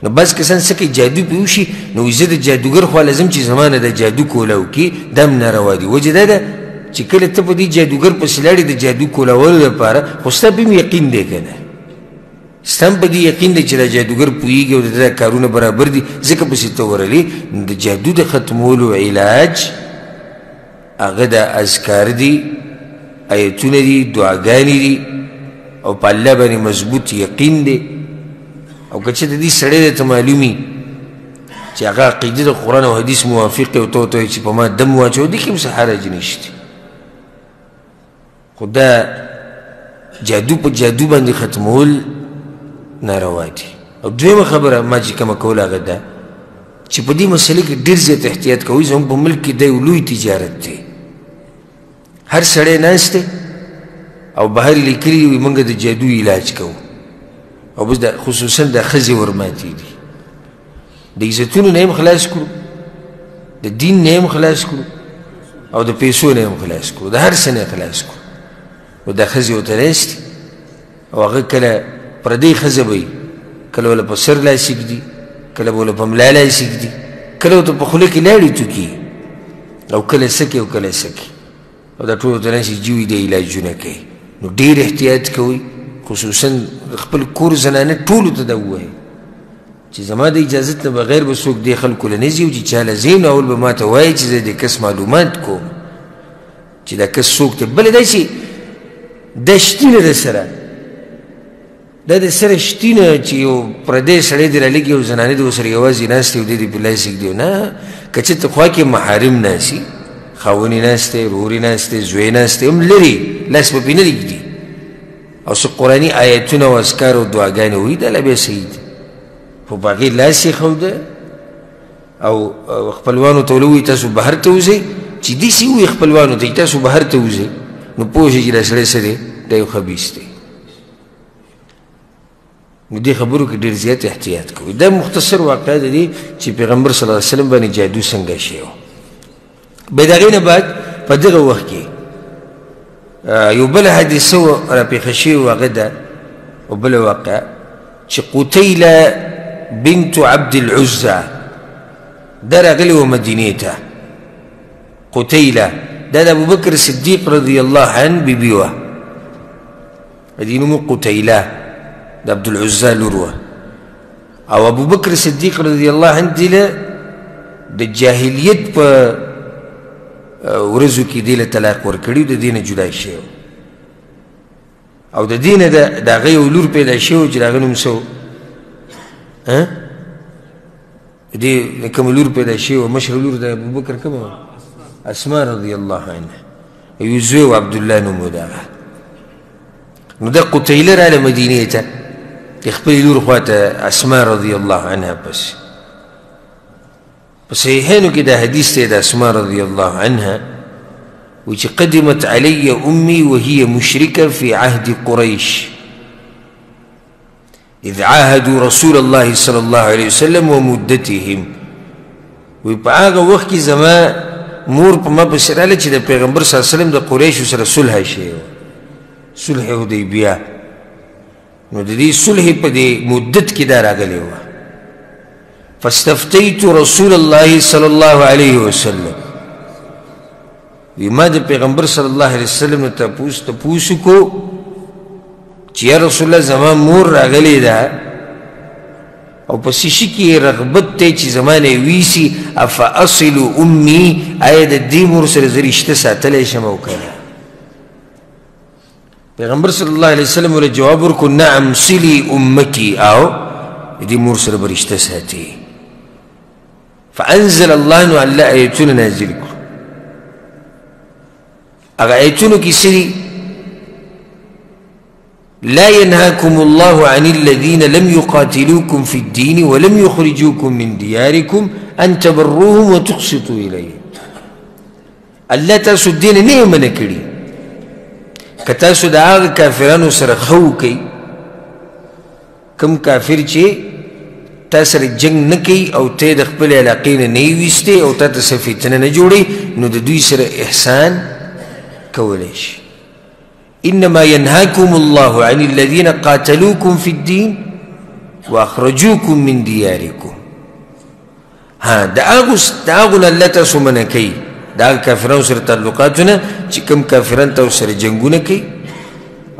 نو بعض کسان څه کوي جادو پې وشي نو وایي زه د جادوګر خوا لازم چې زما نه د جادو کولاو کړي، دا هم ناروا دي. وجه دا ده چې کله ته په دې جادوګر پسې لاړې د جادو کولولو لپاره، خو ستا په هم یقین دی که نه؟ ستا هم په دې یقین دی چې دا جادوګر پوهېږي او د ده کارونه برابر دي، ځکه پسې ته ورغلې. نو د جادو د ختمولو علاج هغه د اذکار دي، آیتونه دي، دعاګانې دي، او په الله باندې مضبوط یقین دی. او که چېرته دې سړی ته معلومي چې هغه عقیده د قرآن او حدیث موافق یې، او ته ورته وایي چې په ما دم واچوه، دې کې هم څه حرج نشته. خو دا جادو په جادو باندې ختمول ناروا دي. او دویمه خبره ما چې کومه کوله هغه ده چې په دې مسلې کې ډېر زیات احتیاط کوئ. زموږ په ملک کې دا یو لوی تجارت دی. هر سړی ناست دی او بهر یې لیکلي وي موږ د جادو علاج کوو، او بس خصوصا د ښځې ورماتې دي. د عزتونو نه هم خلاص کړو، د دین نه هم خلاص کړو، او د پیسو نه هم خلاص کړو، د هر څه نه خلاص کړو. نو دا ښځې ورته ناست دي او هغه کله پردۍ ښځه به وي، کله وله په سر لاس ږدي، کله به وله په ملا لاس ږدي، کله ورته په خوله کې لاړې توکي، او کله سکي او کله سکي، او دا ټول ورته ناست جوي د علاجونه کوي. نو ډېر احتیاط کوئ، خصوصا خپل کور زنانه ټولو ته دا ووایي چې زما د اجازت نه بغیر به څوک دې خلکو له نه ځي، او چې چا له ځي نو اول به ما ته وایي چې زه د کس معلومات کوم چې دا کس څوک دی. بله دا چې دا شتینه در سره، دا د سره شتینه چې یو پردی سړی دې رالېږي او زنانه دې ورسره یوازې ناستې او دی دې په لاس ږدي. نه، که چېرته خوا کې محارم ناستي، خاونې ناستې، رورې ناستې، زوی ناستې، هم لرې لاس به پرې نه ږدي، او څه قرآني آیتونه او اذکار او دعاګانې وایي، دا لا بیا صحیح دي. خو په هغې لاس یې ښوده او خپلوانو ته ولوایي تاسو بهر ته وځئ، چې داسې ووایي خپلوانو ته چې تاسو بهر ته وځئ، نو پوه شئ چې دا سړی څه دی، دا یو خبیث دی. نو دې خبرو کې ډېر زیات احتیاط کوئ. دا مختصر واقعه ده دی چې پیغمبر صلی الله علیه وسلم باندې جادو څنګه شوی و. بیا د هغې نه بعد په دغه وخت کې یو بله حادثه راپېښه شوې وه، هغه ده او بله واقعه چې قتیله بنت عبد العزى دا راغلې وه مدینې ته. قتیله دا د ابوبکر صدیق رضی الله عنه بیبي وه، د دې نوم قتیله د عبدالعزى لور وه. او ابوبکر صدیق رضی الله عنه دې له د جاهلیت په ورځو کې دې له طلاق ورکړي، د دې نه جدا شوی، او د دې نه د هغه یو لور پیدا شوی چې د هغه نوم څه و، د دې کومه لور پیدا شوی وه، مشره لور د ابوبکر کومه وه؟ اسماء رضی الله عنها. یو زوی و عبدالله نوم و د هغه. نو دا قتیله راله مدینې ته د خپلې لور خوا ته اسماء رضی الله عنها. پس په صحیحینو کې دا حدیث دی د اسماء رضی الله عنها، و چې قدمت علی امي وهي مشرکه في عهد قریش اذ عاهدوا رسول الله صلی الله علیه وسلم ومدتهم. وی په هغه وخت کې زما مور په ما پسې راله چې د پیغمبر صلی الله علیه وسلم د قریشو سره صلح شوی و، صلح حدیبیه. نو د دې صلح په دې مدت کې دا راغلی وه. فاستفتیت رسول الله صلی الله علیه وسلم، وی ما د پیغمبر صلی الله علیه وسلم نه تپوس وکړو چې یا رسول الله زما مور راغلی ده او په څه شي کې رغبت دی چې زما نه ویسي، افاصل امي، آیا د دې مور سره زه رشته ساتلی شم او که نه؟ پیغمبر صلی الله علیه وسلم ورته جواب ورکړو نعم صلی امکی، او د دې مور سره به رشته ساتي. فانزل الله، نو الله آیتونه نازل کړو. هغه آیتونو کې څه دي؟ لا ينهاكم الله عن الذين لم يقاتلوكم في الدين ولم يخرجوكم من دياركم أن تبروهم وتقسطوا إليهم. الله تاسو الدين نه منع کړي، که تاسو د هغه کافرانو سره ښه وکئ، کوم کافر چې تا سره جنګ نه کوي او ته د خپلې علاقې نه نه یې ویستې او تا ته څه فتنه نه جوړوي، نو د دوی سره احسان کولی شي. انما ينهاكم الله عن الذين قاتلوكم في الدين واخرجوكم من دياركم. دا هغو نه الله تاسو منع کوي، د هغه کافرانو سره تعلقاتونه چې کوم کافران تاسو سره جنګونه کوي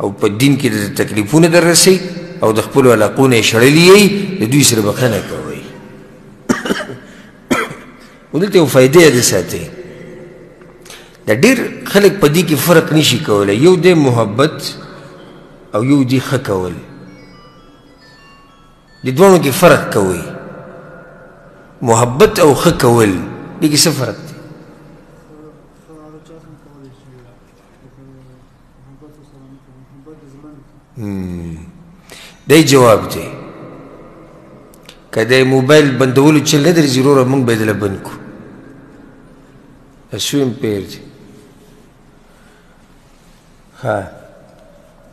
او په دین کې د تکلیفونه در رسوي او د خپلو علاقو نه یې شړلي یي، د دوی سره بخښنه کوئ. خو دلته یو فایده یې د ساتئ، دا ډېر خلک په دې کې فرق نشي کولی، یو دی محبت او یو دی ښه کول، د دواړو کې فرق کوئ. محبت او ښه کول دې کې څه فرق دی؟ دی جواب دی که د موبایل بندولو چل نه درځي وروره موږ به یې دله بند کړو، اسو امپیر دی.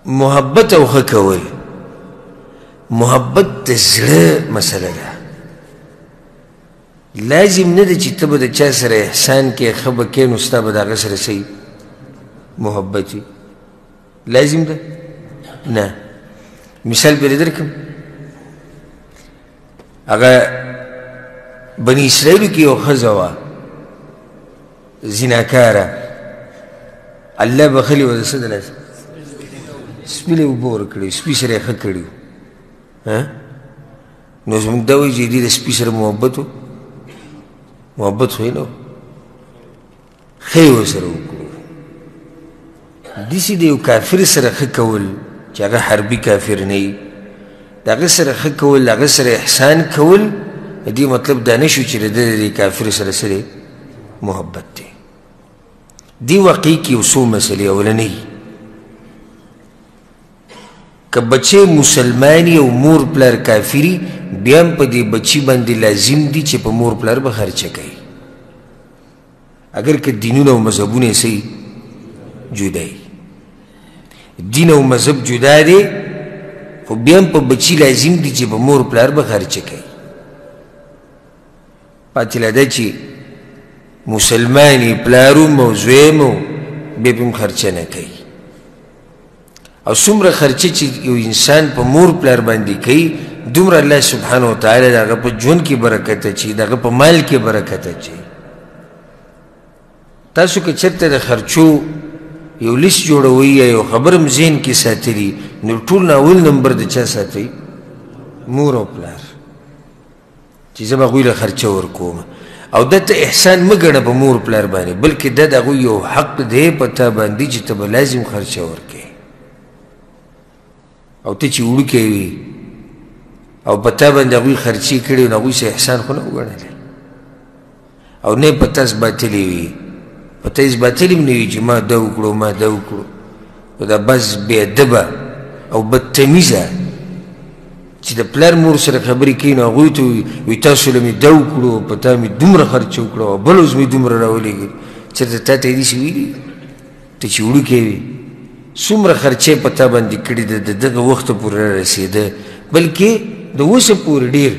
محبت او ښه کول، محبت د زړه مسله ده. لازم نه ده چې ته به د چا سره احسان کې ښه به کوې نو ستا به د هغه سره صحیح محبت وي، لازم ده نه. مثال پرې درکړم، هغه بني اسرائیلو کې یو ښځه وه زناکاره، الله بخلي وه د څه د لاسه سپي له یې اوبه ورکړې، سپي سره یې ښه کړي وو. نو زموږ دا وایي چې دې د سپي سره محبت و؟ محبت خو یې نه و، ښه یې ورسره وکړو. داسې د یو کافر سره ښه کول چې هغه حربي کافر نه وي، د هغه سره ښه کول، د هغه سره احسان کول، د دې مطلب دا نه شو چې د دې کافر سره سره محبت دی. دې واقعي کې یو څو مسلې. اولنۍ، که بچی مسلمانی او مور پلار کافری، بیا هم په دې بچی باندې لازم دي چې په مور پلار به خرچه کوي، اگر که دینونه او مذهبونه یې صحیح جدا وي. دین او مذهب جدا دی خو بیا هم په بچی لازم دي چې په مور پلار به خرچه کوي. پاتې لا ده چې مسلمانی پلارم او زویم او بیا به هم خرچه نه کوي. او څومره خرچه چې یو انسان په مور پلار باندې کوي، دومره الله سبحانه وتعالی د هغه په ژوند کې برکت اچوي، د هغه په مال کې برکت اچوي. تاسو که چېرته د خرچو یو لیست جوړوئ یا یو خبر هم ذهن کې ساتلي، نو ټول نه اول نمبر د چا ساتئ؟ مور او پلار، چې زه به هغوی له خرچه ورکوم. او دا ته احسان مه ګڼه په مور پلار باندې، بلکې دا د هغوی یو حق دی په تا باندې چې ته به لازم خرچه ورکوې. او ته چې وړوکی وي او په تا باندې هغوی خرچې کړي نو هغوی سه احسان خو نه وګڼلی، او نه یې په تاس باطلې وي، په ته یې باطلې هم نه وي چې ما دا وکړو ما دا وکړو. نو دا بس بې ادبه او بدتمیزه چې د پلار مور سره خبرې کوي نو هغوی ته وي تاسو له مې دا وکړو، په تا مې دومره خرچه وکړو او بل اوس مې دومره راولېږي. چېرته تا ته یې داسې ویلي؟ ته چې وړوکی وي څومره خرچې په تا باندې کړي ده، د دغه وخته پورې رارسېده، بلکې د اوسه پورې ډېر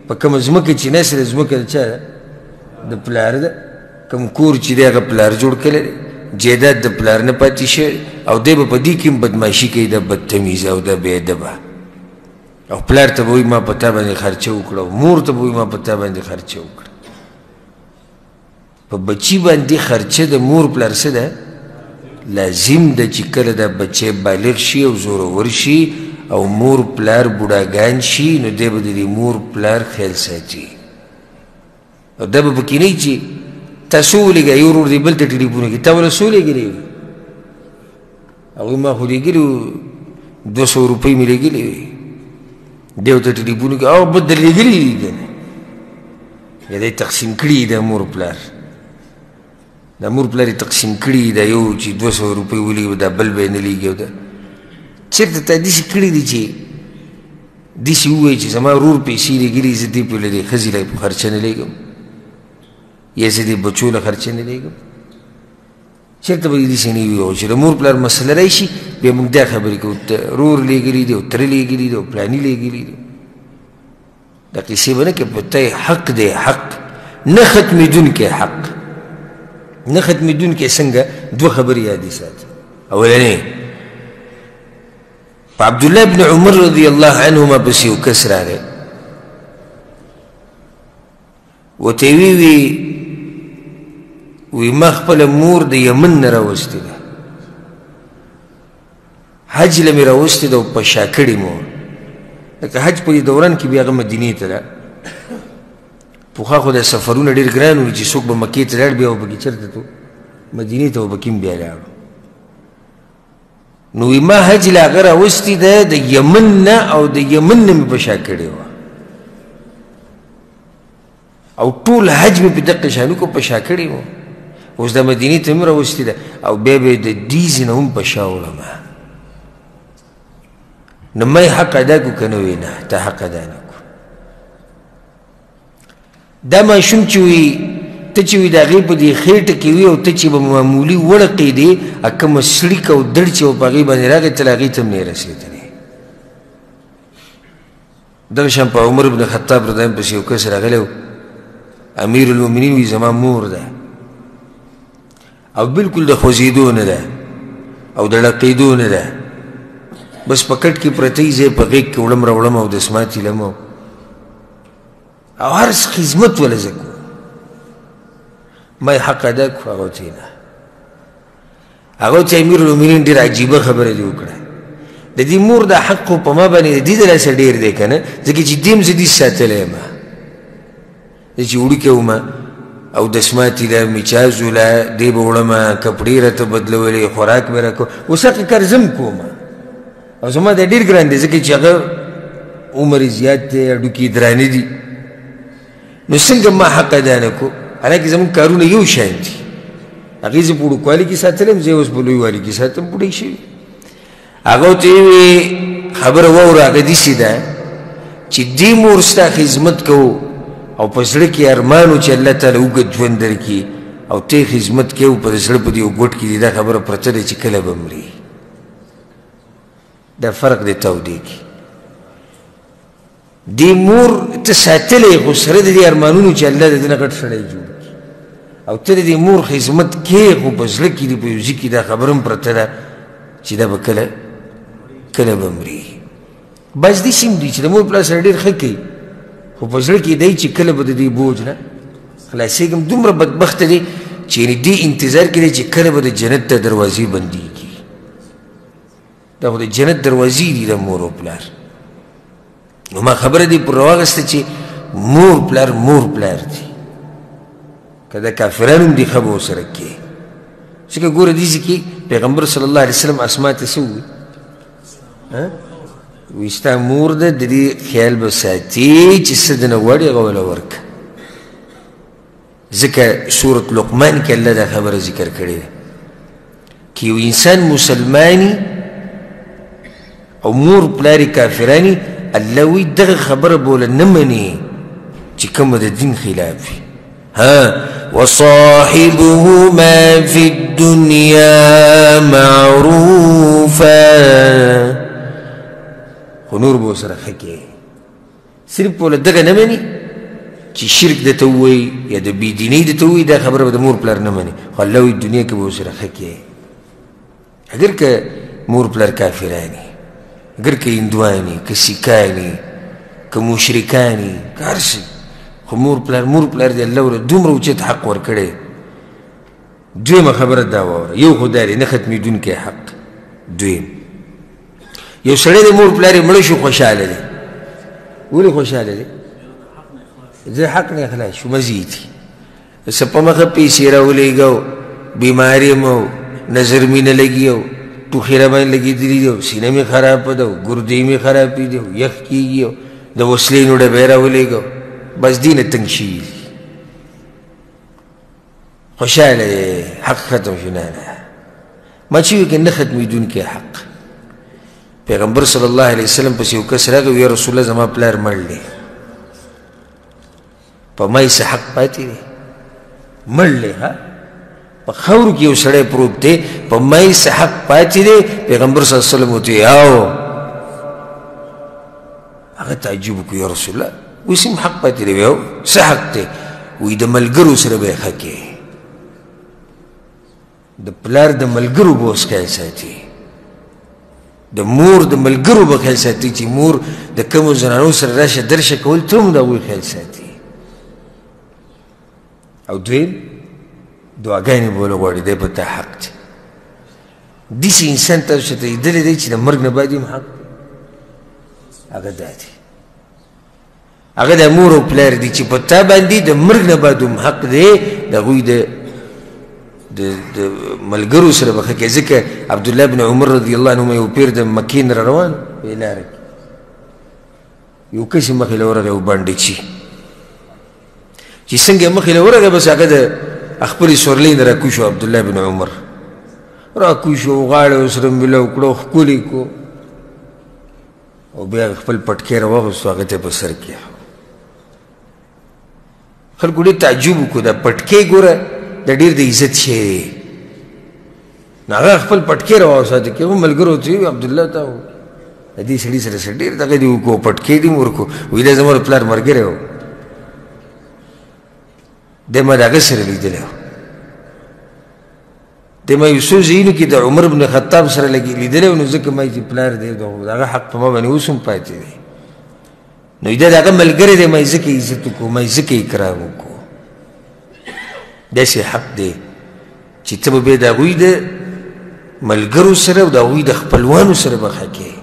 په کومه ځمکه چې نسره ځمکه د چا ده؟ د پلار ده. کوم کور چې دی هغه پلار جوړ کړی دی، جایداد د پلار نه پاتې شوی، او دی به په دې کې هم بدماشي کوي، د بدتمیزه او د بې ادبه. او پلار ته به وایي ما په تا باندې خرچه وکړه، او مور ته به وایي ما په تا باندې خرچه وکړه. په بچي باندې خرچه د مور پلار څه ده؟ لازم ده چې کله دا بچی بالغ شي او زورور شي او مور پلار بوډاګان شي، نو دی به د دې مور پلار خیال ساتي. او دا به پکې نه وي چې تاسو ولېږه یو ورور دی بل ته ټلیفون کوي، تا ونه څه ولېږلی وي؟ هغوی ما خو لېږلي وو 200 روپۍ مې لېږلې وي، دی ورته ټلیفون کوي او بل در لېږلي دي که نه، یا دی تقسیم کړي د مور پلار، دا مور پلار یې تقسیم کړي، دا یو چې 200 روپۍ ولېږي دا بل به یې نه لېږي. او دا چېرته تا داسې کړي دي چې داسې ووایي چې زما ورور پیسې لېږلي، زه دې پې له دې ښځې له خرچه نه لېږم، یا زه دې بچو له خرچه نه لېږم. چېرته به داسې نه وي. او چې د مور پلار مسله راشي بیا موږ دا خبرې کوو، رور لېږلي دي او تره لېږلي دي او پلاني لېږلي دي. دا قیسې به نه کوې، په ته حق دی، حق نه ختمېدونکی حق. نه ختمېدونکې څنګه دوه خبرې یادې ساتي. اولنۍ په عبدالله بن عمر رضی الله عنهما پسې یو کس راغی ورته یې وی ما خپله مور د یمن نه راوستې ده، حج له مې راوستې ده او په شا کړې مو. لکه حج په دې دوران کې بیا هغه مدینې ته ده. پخوا خو د سفرونه ډېر ګران وي چې څوک به مکې ته لاړ بیا به پکې چېرته ته مدینې ته به پکې هم بیا لاړو. نو وی ما حج له هغه راوستې ده د یمن نه او د یمن نه مې په شا کړې وه او ټول حج مې په دقه شانو کو په شا کړې وه. اوس د مدینې ته مې راوستې ده او بیا به د دې ځای نه هم په شا وړمه. نو ما یې حق ادا کړو که نه وی نه ته حق ادا نه کړو. دا ماشوم چې وي ته چې وي د هغې په دې خېټه کې وي او ته چې به معمولي وړقېدې کومه سړیکه او دړ چې به په هغې باندې راغی تل هغې ته هم نه یې رسېدلې. دغه شان په عمر بن خطاب رضی الله پسې یو کس راغلی و، امیر المؤمنین وي زما مور ده او بالکل د خوځېدو نه ده او د ړقېدو نه ده، بس په کټ کې پرتی ځای په غېږ کې وړم راوړم او دسمات یې لم او هر خدمت وله زه کوم. ما یې حق ادا کړو هغه ته نه. هغه ته امیر المؤمنین ډېره عجیبه خبره دې وکړه. د دې مور دا حق خو په ما باندې د دې د لاسه ډېر دی که نه، ځکه چې دې هم زه دې ساتلی یم. زه چې وړوکی وم او دسمات یې له میچاز وله دې به وړمه، کپړې راته بدلولې، خوراک مې راکړو. اوس هغه کار زه هم کوم او زما دا ډېر ګران دی ځکه چې هغه عمر یې زیات دی، هډوکي یې درانه دي. نو څنګه ما حق ادا نه کړو؟ حالانکې زموږ کارونه یو شان دي. هغې زه په وړوکوالي کې ساتلی یم، زه یې اوس په لویوالي کې ساتم، بوډۍ شوي. هغه ورته یې وویې خبره واوره، هغه داسې ده چې دې مور ستا خدمت کوو او په زړه کې ارمان و چې الله تعالی اوږد ژوند درکړي او ته خدمت کوې او په زړه په دې یو ګوټ کې دې دا خبره پرته ده چې کله به مري. دا فرق دی تودې کې. دې مور ته ساتلی خو سره د دې ارمانونو چې الله د دې نه غټ سړی جوړ کړي او ته د دې مور خدمت کوې خو په زړه کې دې په یو ځای کې دا خبره هم پرته ده چې دا به کله به مري. بعض داسې هم دي چې د مور پلار سره ډېر ښه کوي خو په زړه کې دی چې کله به د دې بوج نه خلاصېږم. دومره بدبخته دی چې یعنې دې انتظار کې دی چې کله به د جنت ته دروازې بندېږي. دا خو د جنت دروازې دي د مور او پلار. نو ما خبره دې پر راواغسته چې مور پلار دي، که د کافرانو هم دې ښه به ورسره کوې. ځکه ګوره دې ځای کې پیغمبر صلی الله علیه وسلم اسما ته څه ووایي؟ وایي ستا مور ده، د دې خیال به ساتي چې څه دنه غواړي هغه وله ورکړه. ځکه سورت لقمان کې الله دا خبره ذکر کړې ده چې یو انسان مسلماني او مور پلار یې کافراني، الله وی دغه خبره بوله نه مني چې کومه د دین خلاف وي. وصاحبهما في الدنيا معروفا، خو نور به ورسره ښه کوې. صرف بوله دغه نه مني چې شرک درته ووایي یا د بېدینۍ درته ووایي، دا خبره به د مور پلار نه مني، خو الله وایي دنیا کې به ورسره ښه کوې. اگر که مور پلار کافراني، اگر که هندواني، که سیکاني، که مشرکاني، که هر څه، خو مور پلار دې الله ورته دومره اوچت حق ورکړی. دویمه خبره دا واوره، یو خو دا دی نه ختمېدونکی حق. دویم یو سړی د مور پلار یې مړه شو خوشحاله دی. ولې خوشحاله دی؟ زه حق نه اخلاص شو مزید څه په مخه پیسې راولېږه، بیماري مو نظر مې نه لګي، ټوخې راباندې لګېدلي دي، سینه مې خرابه ده، ګردې مې خرابې دي، یخ کېږي، د وسلې نو ډبی راولېږه، بس دې نه تنګ شوي دي. خوشحاله دی، حق ختم شو. نه ما چې وایي که نه ختمېدونکی حق. پیغمبر صلی الله علیه وسلم پسې یو کس راغی وی یا رسول الله زما پلار مړ دی، په ما یې څه حق پاتې دی؟ مړ دی، په خاورو کې یو سړی پروت دی، په ما یې څه حق پاتې دی؟ پیغمبر صلی الله علیه وسلم ورته ویې او هغه تعجب وکړو یا رسول الله اوس هم حق پاتې دی؟ ویې څه حق دی؟ وایي د ملګرو سره به یې ښه کوې. د پلار د ملګرو به اوس خیال ساتي د مور د ملګرو به خیال ساتي چې مور د کومو زنانو سره راشه درشه کول ته هم د هغوی خیال ساتي او دویم دعاګانې به ولې غواړي دی په تا حق دی داسې انسان تاسو ته لیدلی دی چې د مرګ نه بعد هم حق دی هغه دا دی هغه د مور او پلار دی چې په تا باندې د مرګ نه بعد هم حق دی د هغوی د ملګرو سره به ښه کوي ځکه عبدالله بن عمر رضی الله عنهما یو پیر د مکې نه را روان په لاره کې یو کس یې مخې له ورغی او بانډیچي چې څنګه مخې له ورغی بس هغه د خپلې سورلۍ نه راکوز شو عبدالله بن عمر راکوز شو غاړه ورسره میلاو کړه ښکلې کړو او بیا خپل پټکی راواغوستو هغه ته یې په سر کېښود خلکو ډېر تعجب وکړو دا پټکی ګوره د ډېر د عزت شی دی نو هغه خپل پټکی راواوساته کې هغو ملګرو ته وي عبدالله ته د دې سړي سره څه ډېر دغه دې وکړو پټکی دې م ورکړو وایي دا زما د پلار ملګری و دی ما د هغه سره لیدلی و دی ما یو څو ځایونو کې د عمر بن خطاب سره لیدلی و نو ځکه ما چې پلار دی د هغه حق په ما باندې اوس هم پاتې دی نو دا د هغه ملګری دی ما یې ځکه عزت وکړو ما یې ځکه اکرام وکړو داسې حق دی چې ته به بیا د هغوی د ملګرو سره او د هغوی د خپلوانو سره به ښه کوې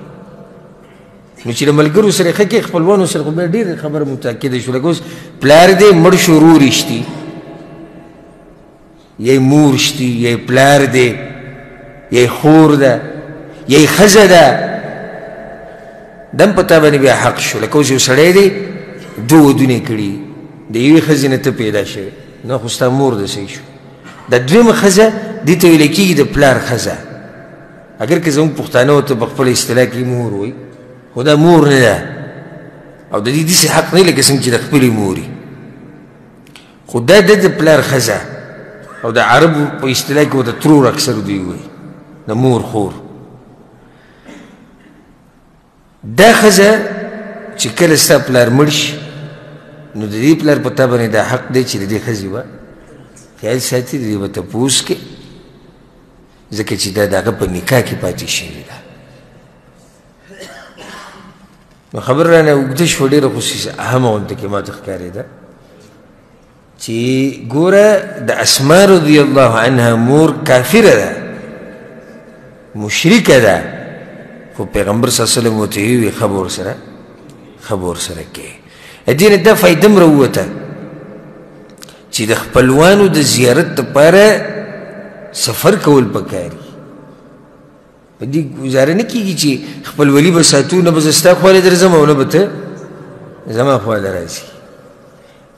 نو چې د ملګرو سره ښه کوې خپلوانو سره خو بیا ډېره خبره متاکده شو لکه اوس پلار دی مړ شو ورور شتي یا مور شتي یا پلار دی یا خور ده یا ښځه ده دم په تا باندې بیا حق شو لکه اوس یو سړی دی دوه ودونه یې کړي د یوې ښځې نه ته پیدا شوې نو خو ستا مور د صحیح شو د دویمه ښځه دې ته ویلی کېږي د پلار ښځه اگر که زموږ پښتانه ورته په خپله اصطلاح کې مور وایي خو دا مور نه ده او د دې داسې حق نه لکه څنګه چې د خپلې موري خو دا د پلار ښځه او د عربو په اصطلاح کې ورته ترور اکثر دوی وایي د مور خور دا ښځه چې کله ستا پلار مړ شي نو د دې پلار په تا باندې دا حق دی چې د دې ښځې به خیال ساتي د دې به تپوس کې ځکه چې دا د هغه په نکاح کې پاتې شوې ده نو خبر رانه اوږده شوه ډېره خصوصي اهمه غونته کې ما ته ښکارېده چې ګوره د اسما رضی الله عنها مور کافره ده مشرکه ده خو پیغمبر صلی الله علیه وسلم ورته ویلي ښه به ورسره کوې دې نه دا فایده م راووته چې د خپلوانو د زیارت دپاره سفر کول پکار دي په دې ګزاره نه کېږي چې خپلولي به ساتو نه به زه ستا خواله درځم او نه به ته زما خواله راځي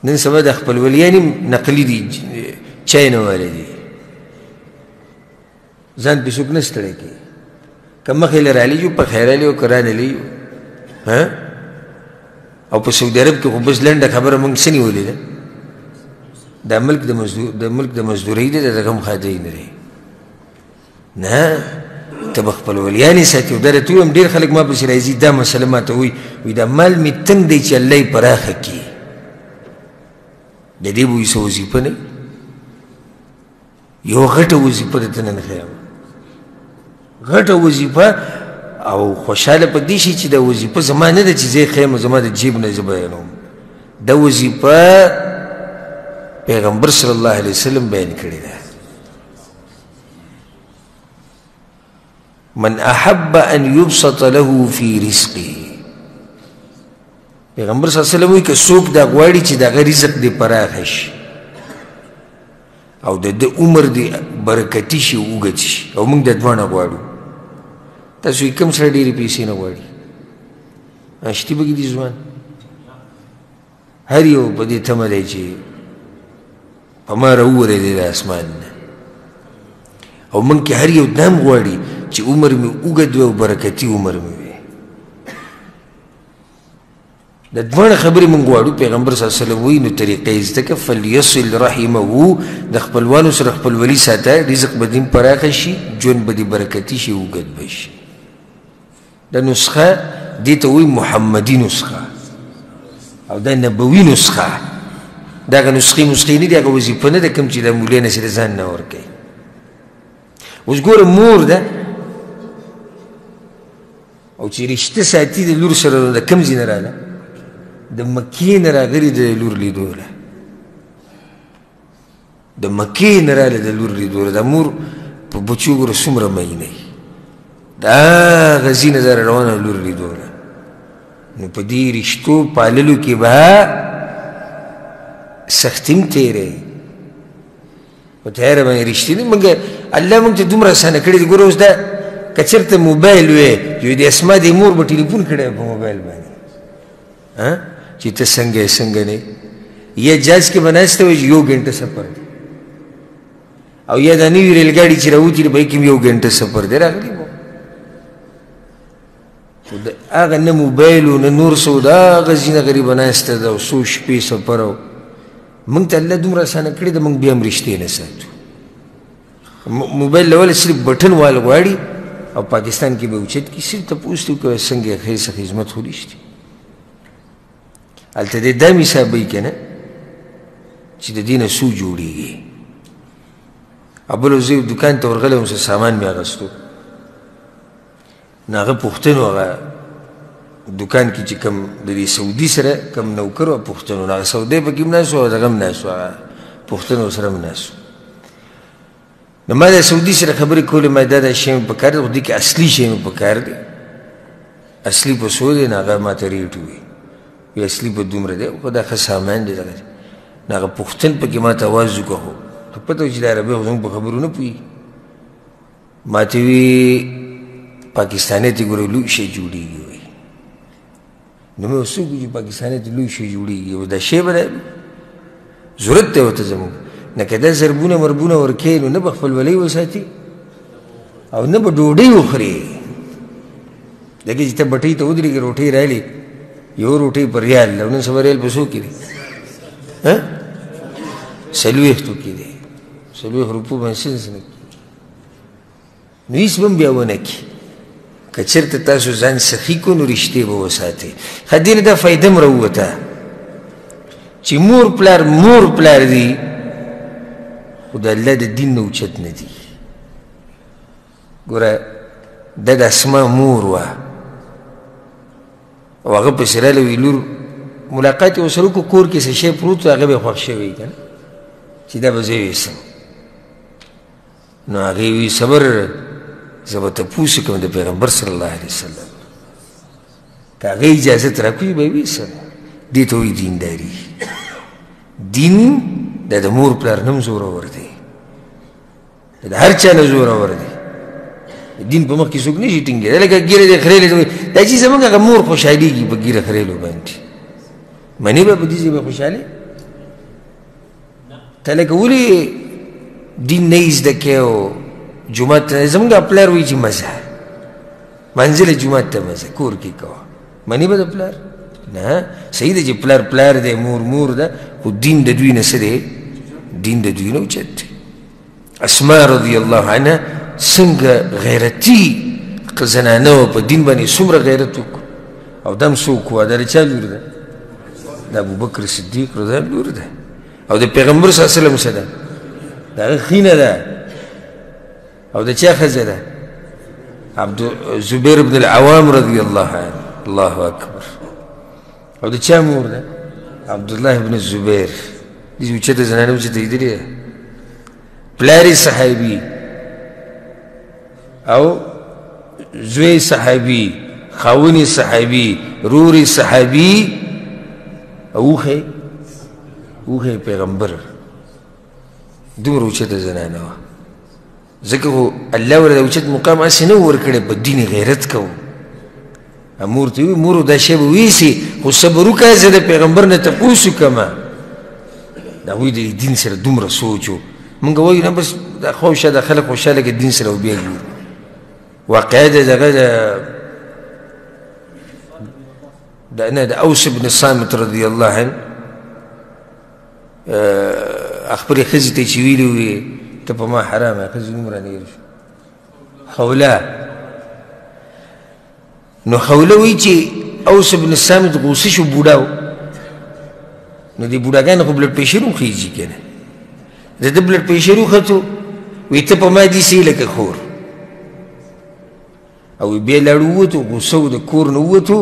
نن سبا د خپلولیان هم نقلي دي چاینه والی دي ځان پې څوک نه ستړی کوي که مخې له رالی یو په خیر رالی او که رانلی یو او په سعودي عرب کې خو بس لنډه خبره موږ څه نیولې ده دا ملک د مزدورۍ دی د دغه هم خادی نه دی نه ته به خپلولیانې ساتي او دا راته ووایم ډېر خلک ما پسې راځي دا مسله ما ته وایي دا مال مې تنګ دی چې الله یې پراخه کړي د دې به وایي څه وظیفه نه یو غټه وظیفه درته نن ښیم غټه وظیفه او خوشحاله په دې شي چې دا وظیفه زما نه ده چې زه یې ښیم زما د جیب نه زه بیانوم دا وظیفه پیغمبر صلی الله علیه وسلم بیان کړې ده من احب ان یبسط له فی رزقه پیغمبر صلی الله علیه وسلم وایي که څوک دا غواړي چې دغه رزق دې پراخه شي او د عمر دې برکتي شي اوږد شي او موږ دا دواړه غواړو تاسو یې کوم سره ډېرې پیسې نه غواړي شتي پکې دي ځوان هر یو په دې تمه دی چې په ما راوورېدی د اسمان نه او موږ کې هر یو دا هم غواړي چې عمر مې اوږد وي او برکتي عمر مې وي د دواړه خبرې موږ غواړو پیغمبر صلی الله علیه وسلم وایي نو طریقه یې زده کړه فلیصل رحمه د خپلوانو سره خپلولي ساته رزق به دې پراخه شي ژوند به دې برکتي شي اوږد به شي دا نسخه دې ته وایي محمدي نسخه او دا نبوي نسخه دغه نسخې نه دي هغه وظیفه نه ده کوم چې د مولای نصیر ځان نه ورکوي اوس ګوره مور ده او چې رشته ساتي د لور سره د کوم ځای نه راغله د مکې نه راغلي د لور لیدوله د مکې نه راغله د لور لیدوله دا مور په بچو ګوره څومره مینه وي د هغه ځای نه دا روانه لور لیدوله نو په دې رشتو پاللو کې به سختي هم تېروي په تیاره باندې رښتینې موږ الله موږ ته دومره اسانه کړي دي ګوره اوس دا که چېرته موبایل وی چې د اسما د مور به ټلیفون کړی په موبایل باندې چې ته څنګه یې څنګه نه یا جاز کې به ناسته وي چې 1 ګنټه سفر دی او یا دا نوي ریلګاډي چې راوځي په هغې کې 1 ګنټه سفر دی راغلی به خو د هغه نه موبایل و نه نور څه و د هغه ځینه غریبه ناسته ده او څو شپې سفر او موږ ته الله دومره اسانه کړې ده موږ بیا هم رښتې نه ساتو موبایل له ولې صرف بټن وال غواړي او پاکستان کې به اوچت کړي صرف تپوس ته وکړه څنګه یې ښه څه خدمت خو رښتې هلته دې دا مثال به یي که نه چې د دې نه څو جوړېږي او بل زه دوکان ته ورغلی وم څه سامان مې اخیستو نو هغه پوښتنو هغه دوکان کې چې کوم د دې سعودي سره کوم نوکر و پوښتنو نو هغه سعودی پکې هم ناست و او دغه هم ناست و هغه پوښتنو سره هم ناست و نو ما د سعودي سره خبرې کولې ما دا شی مې په کار دی خو دې کې اصلي شی مې په کار دی اصلي په څو دی نو هغه ما ته ریټ ووایي وی اصلي په دومره دی خو دا ښه سامان دی دغه نو هغه پوښتن پکې ما ته اواز وکړه خو ته پته وي چې د عربۍ خو زموږ په خبرو نه پوهېږي ما ته وي پاکستاني ته ګوره لوی شی جوړېږي وایي نو مې څوک وي چې پاکستاني ته لوی شی جوړېږي او دا شی به ضرورت دی ورته زموږ نه که دا ضربونه مربونه ورکوې نو نه به خپلولۍ وساتي او نه به ډوډۍ وخورې لکه چې ته بټۍ ته ودرېږې روټۍ رالې یو روټۍ په ریال او نن سبا ریال په څو کې دی 40 کې دی 40 روپو باندې څه نه کېږي نو هېڅ به هم بیا ونه کړي که چېرته تاسو ځان سخي کړو نو رښتې به وساتئ ښه دې نه دا فایده هم راووته چې مور پلار دي خو د الله د دین نه اوچت نه دي ګوره دا د اسما مور وه او هغه پسې راله وي لور ملاقات یې ورسره وکړو کور کې څه شی پروت و هغه به یې خوښ شوی که نه چې دا به زه یوسم نو هغې وي صبر زه به تپوس کوم د پیغمبر صلی الله علیه وسلم که هغه اجازت راکوي به یې ویسم دې ته وایي دینداري دین دا د مور پلار نه هم زورور دی دا د هر چا نه زورور دی دین په مخ کې څوک نه شي ټینګېدی لکه ږیره دې خریلې دا چې زموږ هغه مور خوشحالېږي په ږیره خریلو باندې منې به په دې ځای به خوشحالې ته لکه ولې دین نه یې زده کوې او جومات ته زموږ پلار وایي چې مزه منزل جومات ته مزه کور کې کوه منې به د پلار نه صحیح ده چې پلار دی مور ده خو دین د دوی نه څه دی دین د دوی نه اوچت دی اسما رضی الله عنها څنګه غیرتي زنانه وه په دین باندې څومره غیرت وکړو او دا هم څوک وه دا د چا لور ده د ابوبکر صدیق رضی الله لور ده او د پیغمبر صلی الله علیه وسلم څه ده د هغه خینه ده او د چا ښځه ده زبیر بن العوام رضی الله عنه الله اکبر او د چا مور ده عبدالله بن الزبیر دې اوچته زنانه اوچته لیدلې ده پلار یې صحابي او زوی صحابي خاون یې صحابي رور یې صحابي او اوښه پیغمبر دومره اوچته زنانه وه ځکه خو الله ورته اوچت مقام هسې نه ورکړی په دین غیرت کوو مور ته وي مورو دا شی به ویسي خو صبر وکړه زه د پیغمبر نه تپوس وکړمه د هغوی د دین سره دومره سوچ و مونږ وایو نه بس دا خوشه د خلک خوشحاله که دین سره بیا ګورو واقعه د دغه د اوس بن صامت رضی الله عنه خپلې ښځې ته چې ویلي وي ته په ما حرامه ښځې نوم رانه هېر شو خوله نو خوله وایي چې اوس بن صامت غوسه شو بوډا و نو دې بوډاګانو خو بلډ پریشر هم خیږي که نه د ده بلډ پریشر وختو وی ته په ما داسې لکه خور او بیا لاړو ووتو غوسه و د کور نه ووتو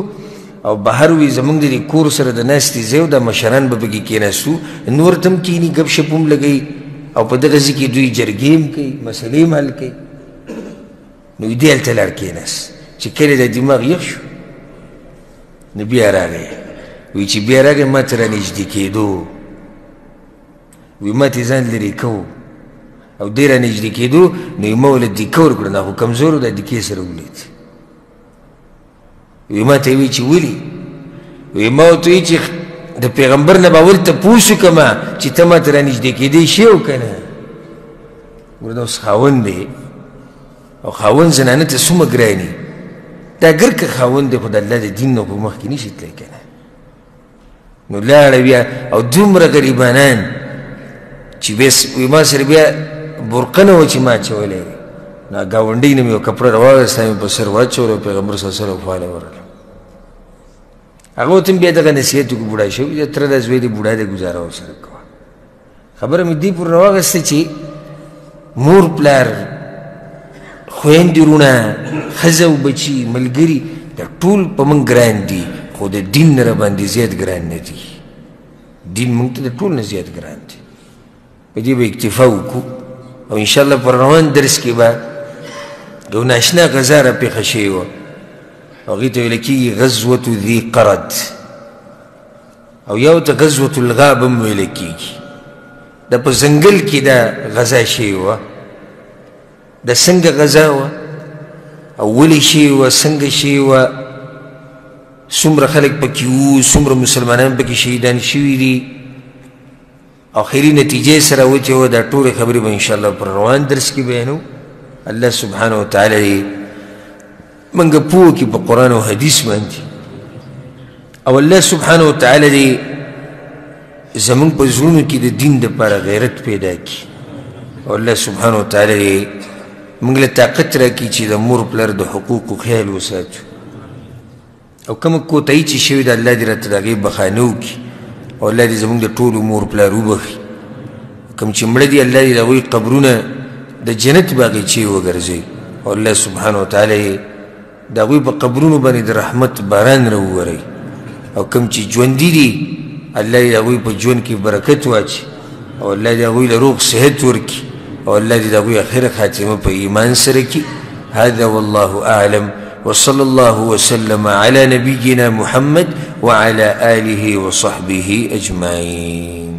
او بهر وی زمونږ د دې کور سره د ناستې ځای و دا مشران به پکې کېناستو نور ته هم کښېني ګپ شپ هم لګوي او په دغه ځای کې دوی جرګې هم کوي مسلې هم حل کوي نو دې هلته لاړ کېناست چې کله د دماغ یخ شو نو بیا راغی وی چې بیا راغی ما ته رانږدې کېدو وی ما ته ځان لرې کوو او دی رانږدې کېدو نو یې ما ورله دیکه ورکړه دا خو کمزور و دا دیکې سره ولید وی ما ته یې وی چې ولې وی ما ورته وی چې د پیغمبر نه به اول تپوس وکړمه چې ته ما ته رانږدې کېدی شې او که نه ګوره دا اوس خاوند دی او خاوند زنانه ته څومره ګراني دا اګر که خاوند دی خو د الله د دین نه په مخکې نشي تللی که نه نو لاړه بیا او دومره غریبانان چې وی ما سره بیا برقه نه وه چې ما اچولی نو ګاونډۍ نه مې یو کپړه راواغېسته مې په سر واچوله پیغمبر صلی الله علیه وسلم خواله ورغلم هغه ورته هم بیا دغه نصیحت وکړو بوډا شوي تره دا زوی دی بوډا دی ګزاره ورسره کوه خبره مې دې پورې راواغېسته چې مور پلار خویندې وروڼه ښځه او بچي ملګري دا ټول په موږ ګران دي خو د دین نه راباندې زیات ګران نه دي دین موږ ته د ټول نه زیات ګران دی په دې به اکتفا وکړو او انشاءالله پر روان درس کې به یو ناشنا غذا راپېښه شوې وه هغې ته ویل کېږي غزوة ذي قرد او یو ته غزوة الغاب هم ویل کېږي دا په ځنګل کې دا غذا شوې وه دا څنګه غذا وه او ولې شوې وه څنګه شوې وه څومره خلک پکې وو څومره مسلمانان پکې شهیدان شوي دي آخري نتیجې سره وچې وه دا ټولې خبرې به انشاءالله پر روان درس کې بیانو الله سبحانه وتعالی دې موږ پوه کړي په قرآن او حدیث باندې او الله سبحانه وتعالی دې زموږ په زړونو کې د دین دپاره غیرت پیدا کړي او الله سبحانه وتعالی دې موږ له طاقت راکړي چې د مور پلار د حقوقو خیال وساتو او کومه کوتاهي چې شوې ده الله دې راته د هغې بخانه وکړي او الله دې زموږ د ټولو مور پلار وبخي کوم چې مړه دي الله دې د هغوی قبرونه د جنت باغچې وګرځوي او الله سبحانه وتعالی د هغوی په قبرونو باندې د رحمت باران راووروي او کوم چې ژوندي دي الله دې د هغوی په ژوند کې برکت واچي او الله دې هغوی له روغ صحت ورکړي او الله دې د هغوی اخره خاتمه په ایمان سره کړي هذا والله اعلم وصلى الله وسلم على نبينا محمد وعلى آله وصحبه أجمعين.